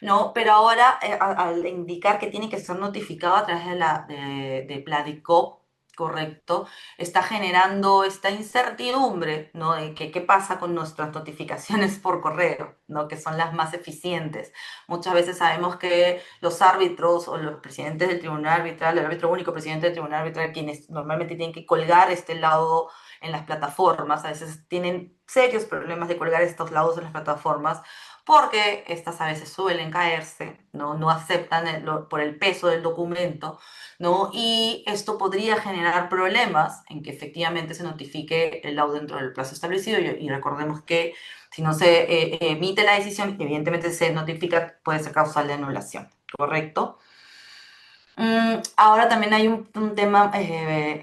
¿No? Pero ahora, al indicar que tiene que ser notificado a través de Pladicop, correcto, está generando esta incertidumbre, ¿no? De que qué pasa con nuestras notificaciones por correo, ¿no? Que son las más eficientes. Muchas veces sabemos que los árbitros o los presidentes del tribunal arbitral, el árbitro único presidente del tribunal arbitral, quienes normalmente tienen que colgar este laudo en las plataformas, a veces tienen serios problemas de colgar estos laudos en las plataformas porque estas a veces suelen caerse, ¿no? No aceptan por el peso del documento, ¿no? Y esto podría generar problemas en que efectivamente se notifique el laudo dentro del plazo establecido y recordemos que si no se emite la decisión, evidentemente se notifica, puede ser causal de anulación, ¿correcto? Ahora también hay un tema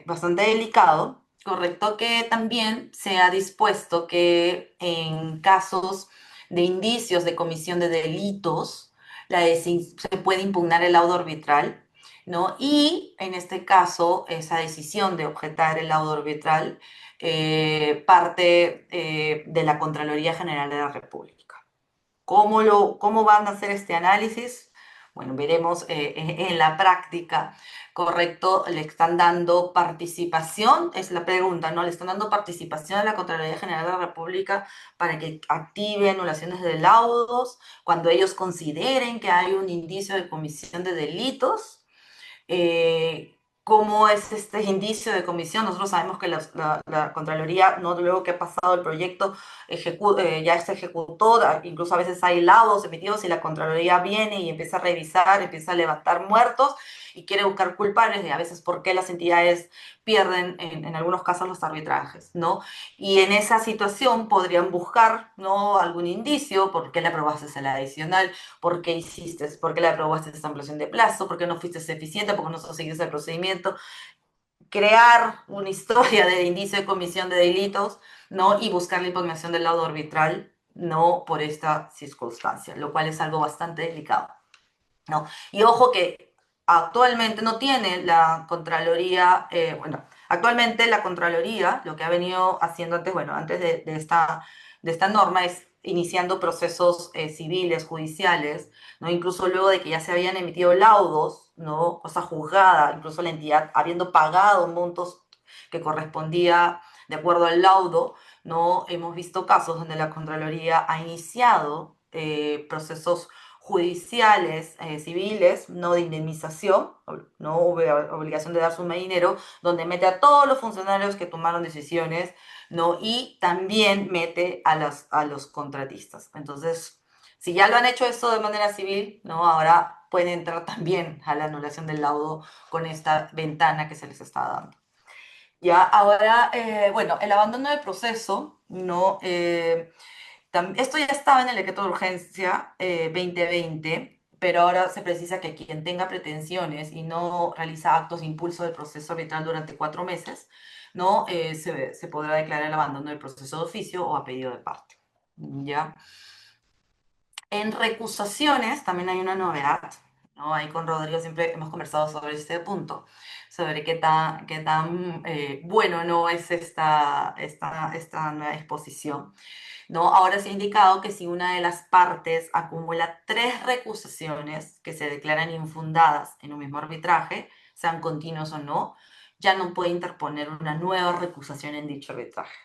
bastante delicado, correcto, que también se ha dispuesto que en casos de indicios de comisión de delitos, se puede impugnar el laudo arbitral, ¿no? Y en este caso, esa decisión de objetar el laudo arbitral parte de la Contraloría General de la República. ¿Cómo van a hacer este análisis? Bueno, veremos en la práctica, ¿correcto? Le están dando participación, es la pregunta, ¿no? Le están dando participación a la Contraloría General de la República para que active anulaciones de laudos cuando ellos consideren que hay un indicio de comisión de delitos. ¿Cómo es este indicio de comisión? Nosotros sabemos que la Contraloría, no luego que ha pasado el proyecto, ya se ejecutó, incluso a veces hay laudos emitidos y la Contraloría viene y empieza a revisar, empieza a levantar muertos y quiere buscar culpables de a veces por qué las entidades pierden en algunos casos los arbitrajes, ¿no? Y en esa situación podrían buscar, ¿no? Algún indicio, por qué le aprobaste la adicional, por qué hiciste, por qué le aprobaste esta ampliación de plazo, por qué no fuiste eficiente, por qué no seguiste el procedimiento, crear una historia de indicio de comisión de delitos, ¿no? Y buscar la impugnación del laudo arbitral, no por esta circunstancia, lo cual es algo bastante delicado, ¿no? Y ojo que actualmente no tiene la Contraloría, bueno, actualmente la Contraloría lo que ha venido haciendo antes, bueno, antes de esta norma es iniciando procesos civiles, judiciales, ¿no? Incluso luego de que ya se habían emitido laudos, ¿no? Cosa juzgada, incluso la entidad habiendo pagado montos que correspondía de acuerdo al laudo, ¿no? Hemos visto casos donde la Contraloría ha iniciado procesos judiciales, civiles, no de indemnización, no hubo obligación de dar suma de dinero, donde mete a todos los funcionarios que tomaron decisiones, ¿no? Y también mete a los contratistas. Entonces, si ya lo han hecho eso de manera civil, ¿no? Ahora pueden entrar también a la anulación del laudo con esta ventana que se les está dando. Ya, ahora, bueno, el abandono del proceso, ¿no? Esto ya estaba en el decreto de urgencia 2020, pero ahora se precisa que quien tenga pretensiones y no realiza actos de impulso del proceso arbitral durante 4 meses, ¿no? Se podrá declarar el abandono del proceso de oficio o a pedido de parte. ¿Ya? En recusaciones también hay una novedad, ¿no? Ahí con Rodrigo siempre hemos conversado sobre este punto, sobre qué tan bueno no es esta nueva disposición, ¿no? Ahora se ha indicado que si una de las partes acumula 3 recusaciones que se declaran infundadas en un mismo arbitraje, sean continuos o no, ya no puede interponer una nueva recusación en dicho arbitraje.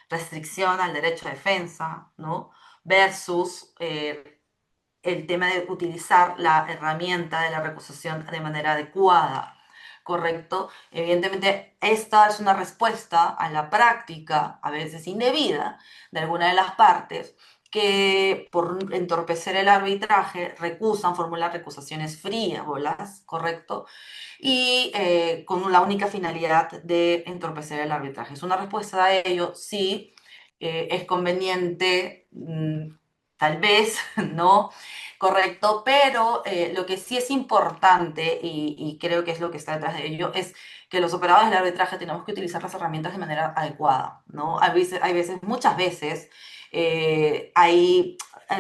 Restricción al derecho a defensa, ¿no? Versus el tema de utilizar la herramienta de la recusación de manera adecuada, ¿correcto? Evidentemente, esta es una respuesta a la práctica, a veces indebida, de alguna de las partes que por entorpecer el arbitraje recusan formular recusaciones frívolas, ¿correcto? Y con la única finalidad de entorpecer el arbitraje. Es una respuesta a ello, sí, es conveniente tal vez, ¿no? Correcto, pero lo que sí es importante y creo que es lo que está detrás de ello es que los operadores del arbitraje tenemos que utilizar las herramientas de manera adecuada, ¿no? Hay veces, muchas veces, hay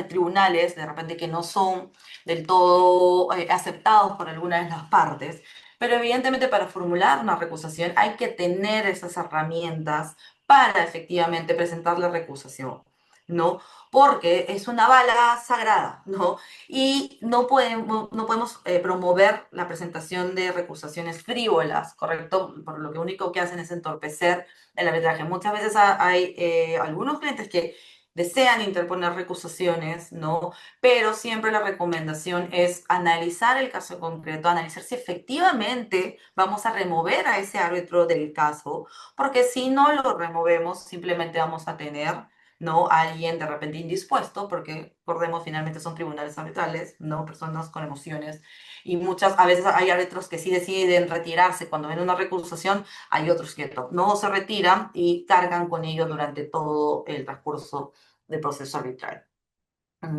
tribunales de repente que no son del todo aceptados por alguna de las partes, pero evidentemente para formular una recusación hay que tener esas herramientas para efectivamente presentar la recusación, ¿no? Porque es una bala sagrada, ¿no? Y no podemos promover la presentación de recusaciones frívolas, ¿correcto? Por lo que único que hacen es entorpecer el arbitraje. Muchas veces hay algunos clientes que desean interponer recusaciones, ¿no? Pero siempre la recomendación es analizar el caso concreto, analizar si efectivamente vamos a remover a ese árbitro del caso, porque si no lo removemos, simplemente vamos a tener, ¿no? Alguien de repente indispuesto, porque recordemos, finalmente son tribunales arbitrales, ¿no? Personas con emociones, y a veces hay árbitros que sí deciden retirarse cuando ven una recusación, hay otros que no se retiran y cargan con ello durante todo el transcurso del proceso arbitral.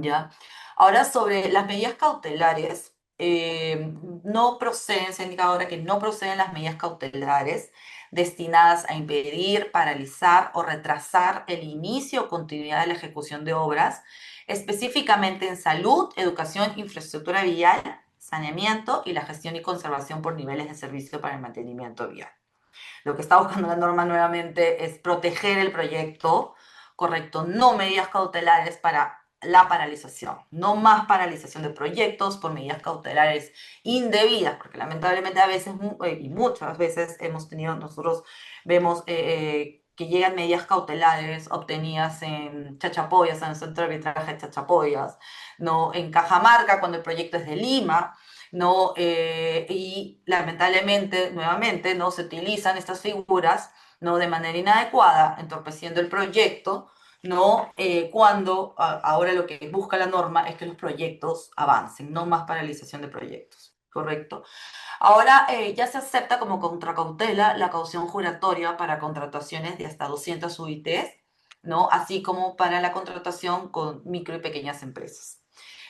¿Ya? Ahora, sobre las medidas cautelares, no proceden, se indica ahora que no proceden las medidas cautelares destinadas a impedir, paralizar o retrasar el inicio o continuidad de la ejecución de obras, específicamente en salud, educación, infraestructura vial, saneamiento y la gestión y conservación por niveles de servicio para el mantenimiento vial. Lo que está buscando la norma nuevamente es proteger el proyecto, correcto, no medidas cautelares para la paralización, no más paralización de proyectos por medidas cautelares indebidas, porque lamentablemente a veces y muchas veces nosotros vemos que llegan medidas cautelares obtenidas en Chachapoyas, en el centro de arbitraje de Chachapoyas, no en Cajamarca cuando el proyecto es de Lima, ¿no? Y lamentablemente, nuevamente, ¿no? Se utilizan estas figuras, ¿no? De manera inadecuada, entorpeciendo el proyecto, ¿no? Cuando ahora lo que busca la norma es que los proyectos avancen, no más paralización de proyectos, ¿correcto? Ahora ya se acepta como contracautela la caución juratoria para contrataciones de hasta 200 UITs, ¿no? Así como para la contratación con micro y pequeñas empresas.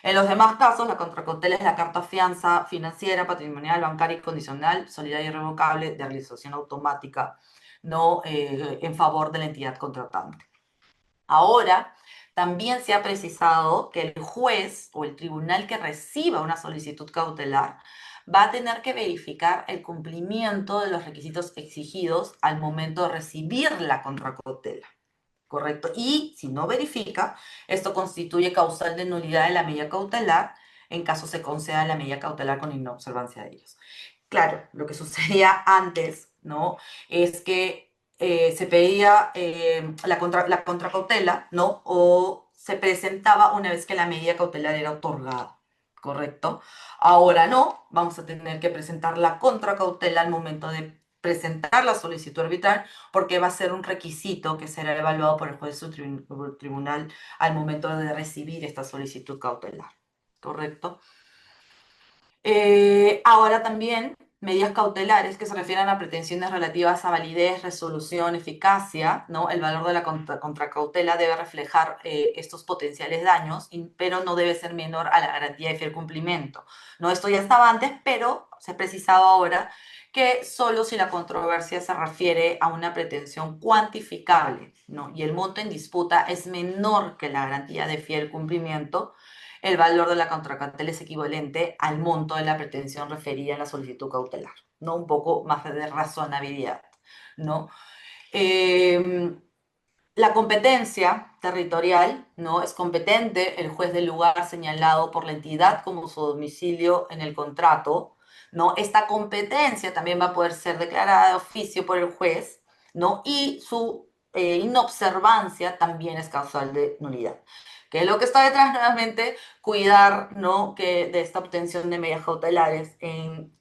En los demás casos, la contracautela es la carta fianza financiera, patrimonial, bancaria y condicional, solidaria y irrevocable de realización automática, ¿no? En favor de la entidad contratante. Ahora, también se ha precisado que el juez o el tribunal que reciba una solicitud cautelar va a tener que verificar el cumplimiento de los requisitos exigidos al momento de recibir la contracautela. ¿Correcto? Y si no verifica, esto constituye causal de nulidad de la medida cautelar en caso se conceda la medida cautelar con inobservancia de ellos. Claro, lo que sucedía antes, ¿no? Es que se pedía la contracautela, ¿no? O se presentaba una vez que la medida cautelar era otorgada, ¿correcto? Ahora no, vamos a tener que presentar la contracautela al momento de presentar la solicitud arbitral, porque va a ser un requisito que será evaluado por el juez o tribunal al momento de recibir esta solicitud cautelar, ¿correcto? Ahora también medidas cautelares que se refieren a pretensiones relativas a validez, resolución, eficacia, ¿no? El valor de la contracautela debe reflejar estos potenciales daños, pero no debe ser menor a la garantía de fiel cumplimiento. No, esto ya estaba antes, pero se ha precisado ahora que solo si la controversia se refiere a una pretensión cuantificable, ¿no? Y el monto en disputa es menor que la garantía de fiel cumplimiento, el valor de la contracautela es equivalente al monto de la pretensión referida en la solicitud cautelar, ¿no? Un poco más de razonabilidad, ¿no? Eh, la competencia territorial, ¿no? Es competente el juez del lugar señalado por la entidad como su domicilio en el contrato, ¿no? Esta competencia también va a poder ser declarada de oficio por el juez, ¿no? Y su inobservancia también es causal de nulidad. Que es lo que está detrás nuevamente, cuidar, ¿no? Que de esta obtención de medidas cautelares en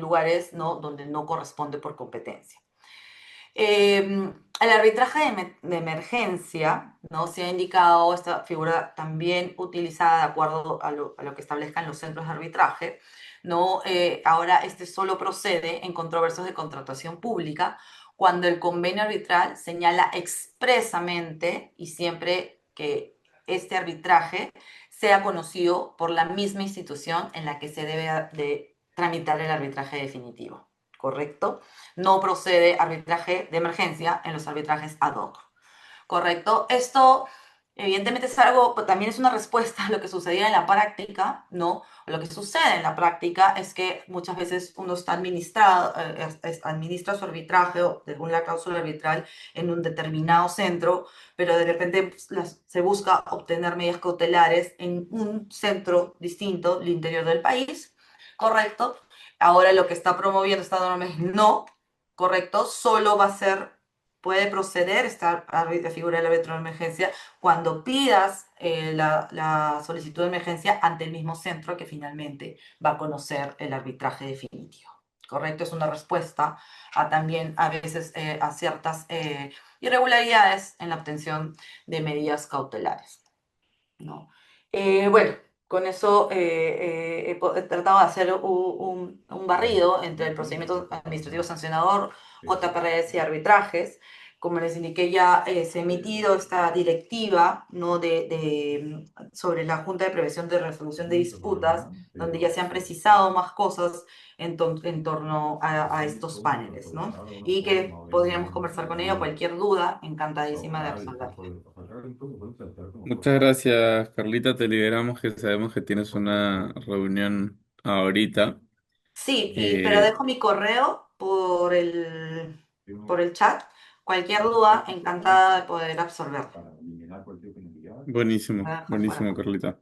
lugares, ¿no? Donde no corresponde por competencia. El arbitraje de emergencia, ¿no? Se ha indicado esta figura también utilizada de acuerdo a lo que establezcan los centros de arbitraje, ¿no? Ahora este solo procede en controversias de contratación pública cuando el convenio arbitral señala expresamente y siempre que este arbitraje sea conocido por la misma institución en la que se debe de tramitar el arbitraje definitivo, ¿correcto? No procede arbitraje de emergencia en los arbitrajes ad hoc. ¿Correcto? Esto, evidentemente, es algo, también es una respuesta a lo que sucedía en la práctica, ¿no? Lo que sucede en la práctica es que muchas veces uno está administrado, administra su arbitraje o según la cláusula arbitral en un determinado centro, pero de repente pues, se busca obtener medidas cautelares en un centro distinto del interior del país, ¿correcto? Ahora lo que está promoviendo esta norma es no, ¿correcto? Solo va a ser puede proceder esta figura del árbitro de emergencia cuando pidas la solicitud de emergencia ante el mismo centro que finalmente va a conocer el arbitraje definitivo. ¿Correcto? Es una respuesta a también a veces a ciertas irregularidades en la obtención de medidas cautelares, ¿no? Bueno, con eso he tratado de hacer un barrido entre el procedimiento administrativo sancionador, JPRS y arbitrajes. Como les indiqué, ya se ha emitido esta directiva, ¿no? Sobre la Junta de Prevención de Resolución de Disputas, donde ya se han precisado más cosas en torno a estos paneles, ¿no? Y que podríamos conversar con ello. Cualquier duda, encantadísima de resolverla. Muchas gracias, Carlita. Te liberamos que sabemos que tienes una reunión ahorita. Sí, pero Eh, dejo mi correo por el chat. Cualquier duda, encantada de poder absorberla. Voy buenísimo, a dejar por buenísimo, acá. Carlita.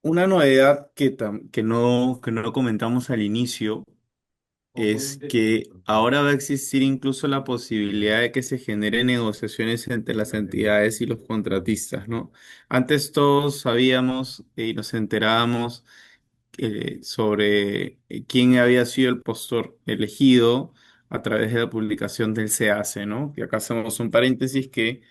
Una novedad que no comentamos al inicio es que ahora va a existir incluso la posibilidad de que se generen negociaciones entre las entidades y los contratistas, ¿no? Antes todos sabíamos y nos enterábamos sobre quién había sido el postor elegido a través de la publicación del SEACE, ¿no? Y acá hacemos un paréntesis que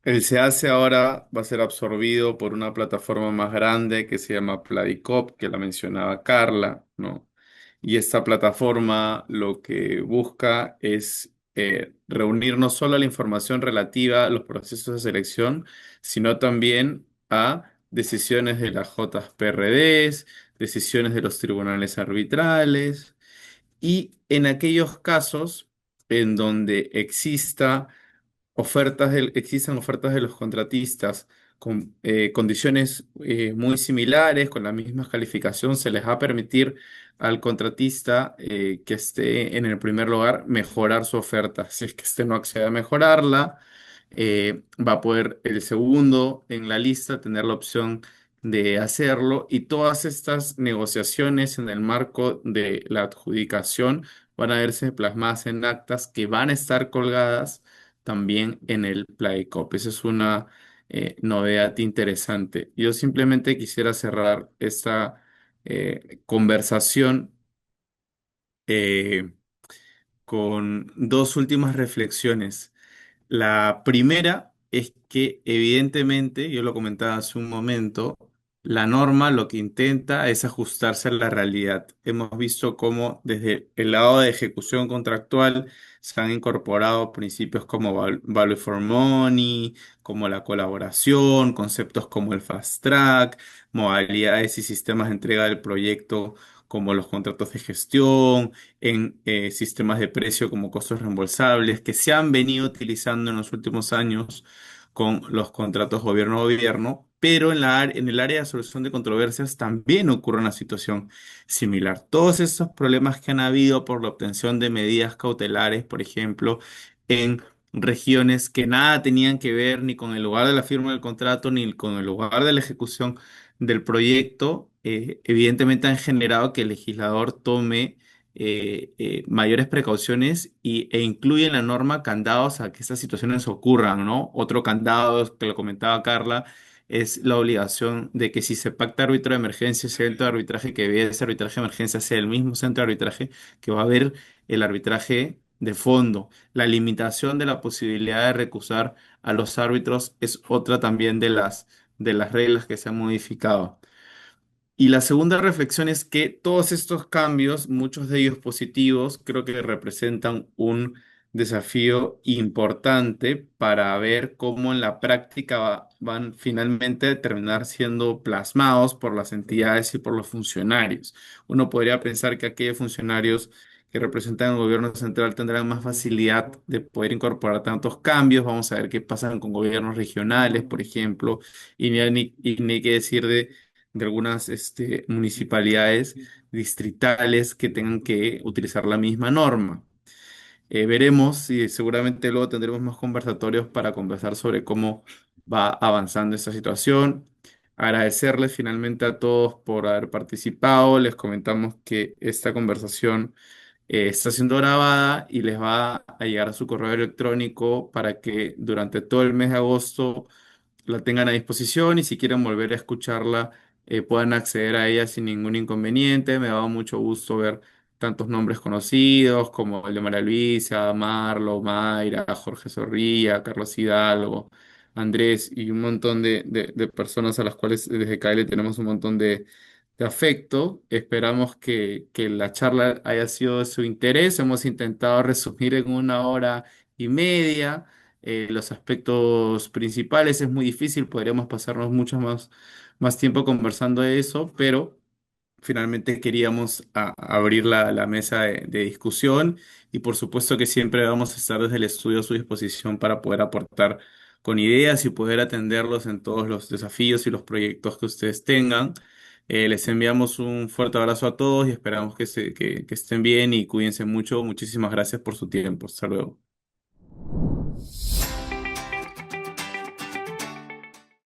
el SEACE ahora va a ser absorbido por una plataforma más grande que se llama Pladicop, que la mencionaba Carla, ¿no? Y esta plataforma lo que busca es reunir no solo la información relativa a los procesos de selección, sino también a decisiones de las JPRDs, decisiones de los tribunales arbitrales y en aquellos casos en donde existan ofertas de los contratistas con condiciones muy similares, con la misma calificación, se les va a permitir al contratista que esté en el primer lugar mejorar su oferta. Si es que este no accede a mejorarla, va a poder el segundo en la lista tener la opción de hacerlo y todas estas negociaciones en el marco de la adjudicación van a verse plasmadas en actas que van a estar colgadas también en el Playcop. Esa es una novedad interesante. Yo simplemente quisiera cerrar esta conversación eh, con dos últimas reflexiones. La primera es que evidentemente, yo lo comentaba hace un momento, la norma lo que intenta es ajustarse a la realidad. Hemos visto cómo desde el lado de ejecución contractual se han incorporado principios como value for money, como la colaboración, conceptos como el fast track, modalidades y sistemas de entrega del proyecto como los contratos de gestión en sistemas de precio como costos reembolsables que se han venido utilizando en los últimos años con los contratos gobierno-gobierno, pero en el área de solución de controversias también ocurre una situación similar. Todos estos problemas que han habido por la obtención de medidas cautelares, por ejemplo, en regiones que nada tenían que ver ni con el lugar de la firma del contrato ni con el lugar de la ejecución del proyecto, evidentemente han generado que el legislador tome mayores precauciones e incluye en la norma candados a que estas situaciones ocurran, ¿no? Otro candado que lo comentaba Carla es la obligación de que si se pacta árbitro de emergencia, ese centro de arbitraje que ve ese arbitraje de emergencia sea el mismo centro de arbitraje que va a ver el arbitraje de fondo. La limitación de la posibilidad de recusar a los árbitros es otra también de las reglas que se han modificado. Y la segunda reflexión es que todos estos cambios, muchos de ellos positivos, creo que representan un desafío importante para ver cómo en la práctica van finalmente a terminar siendo plasmados por las entidades y por los funcionarios. Uno podría pensar que aquellos funcionarios que representan el gobierno central tendrán más facilidad de poder incorporar tantos cambios. Vamos a ver qué pasa con gobiernos regionales, por ejemplo, y ni qué decir de algunas municipalidades distritales que tengan que utilizar la misma norma. Veremos y seguramente luego tendremos más conversatorios para conversar sobre cómo va avanzando esta situación. Agradecerles finalmente a todos por haber participado. Les comentamos que esta conversación está siendo grabada y les va a llegar a su correo electrónico para que durante todo el mes de agosto la tengan a disposición y si quieren volver a escucharla, puedan acceder a ella sin ningún inconveniente. Me ha dado mucho gusto ver tantos nombres conocidos como el de María Luisa, Marlo, Mayra, Jorge Zorrilla, Carlos Hidalgo, Andrés y un montón de personas a las cuales desde CAE le tenemos un montón de afecto. Esperamos que la charla haya sido de su interés. Hemos intentado resumir en 1 hora y media los aspectos principales. Es muy difícil, podríamos pasarnos mucho más tiempo conversando de eso, pero finalmente queríamos abrir la mesa de discusión y por supuesto que siempre vamos a estar desde el estudio a su disposición para poder aportar con ideas y poder atenderlos en todos los desafíos y los proyectos que ustedes tengan. Les enviamos un fuerte abrazo a todos y esperamos que estén bien y cuídense mucho. Muchísimas gracias por su tiempo. Hasta luego.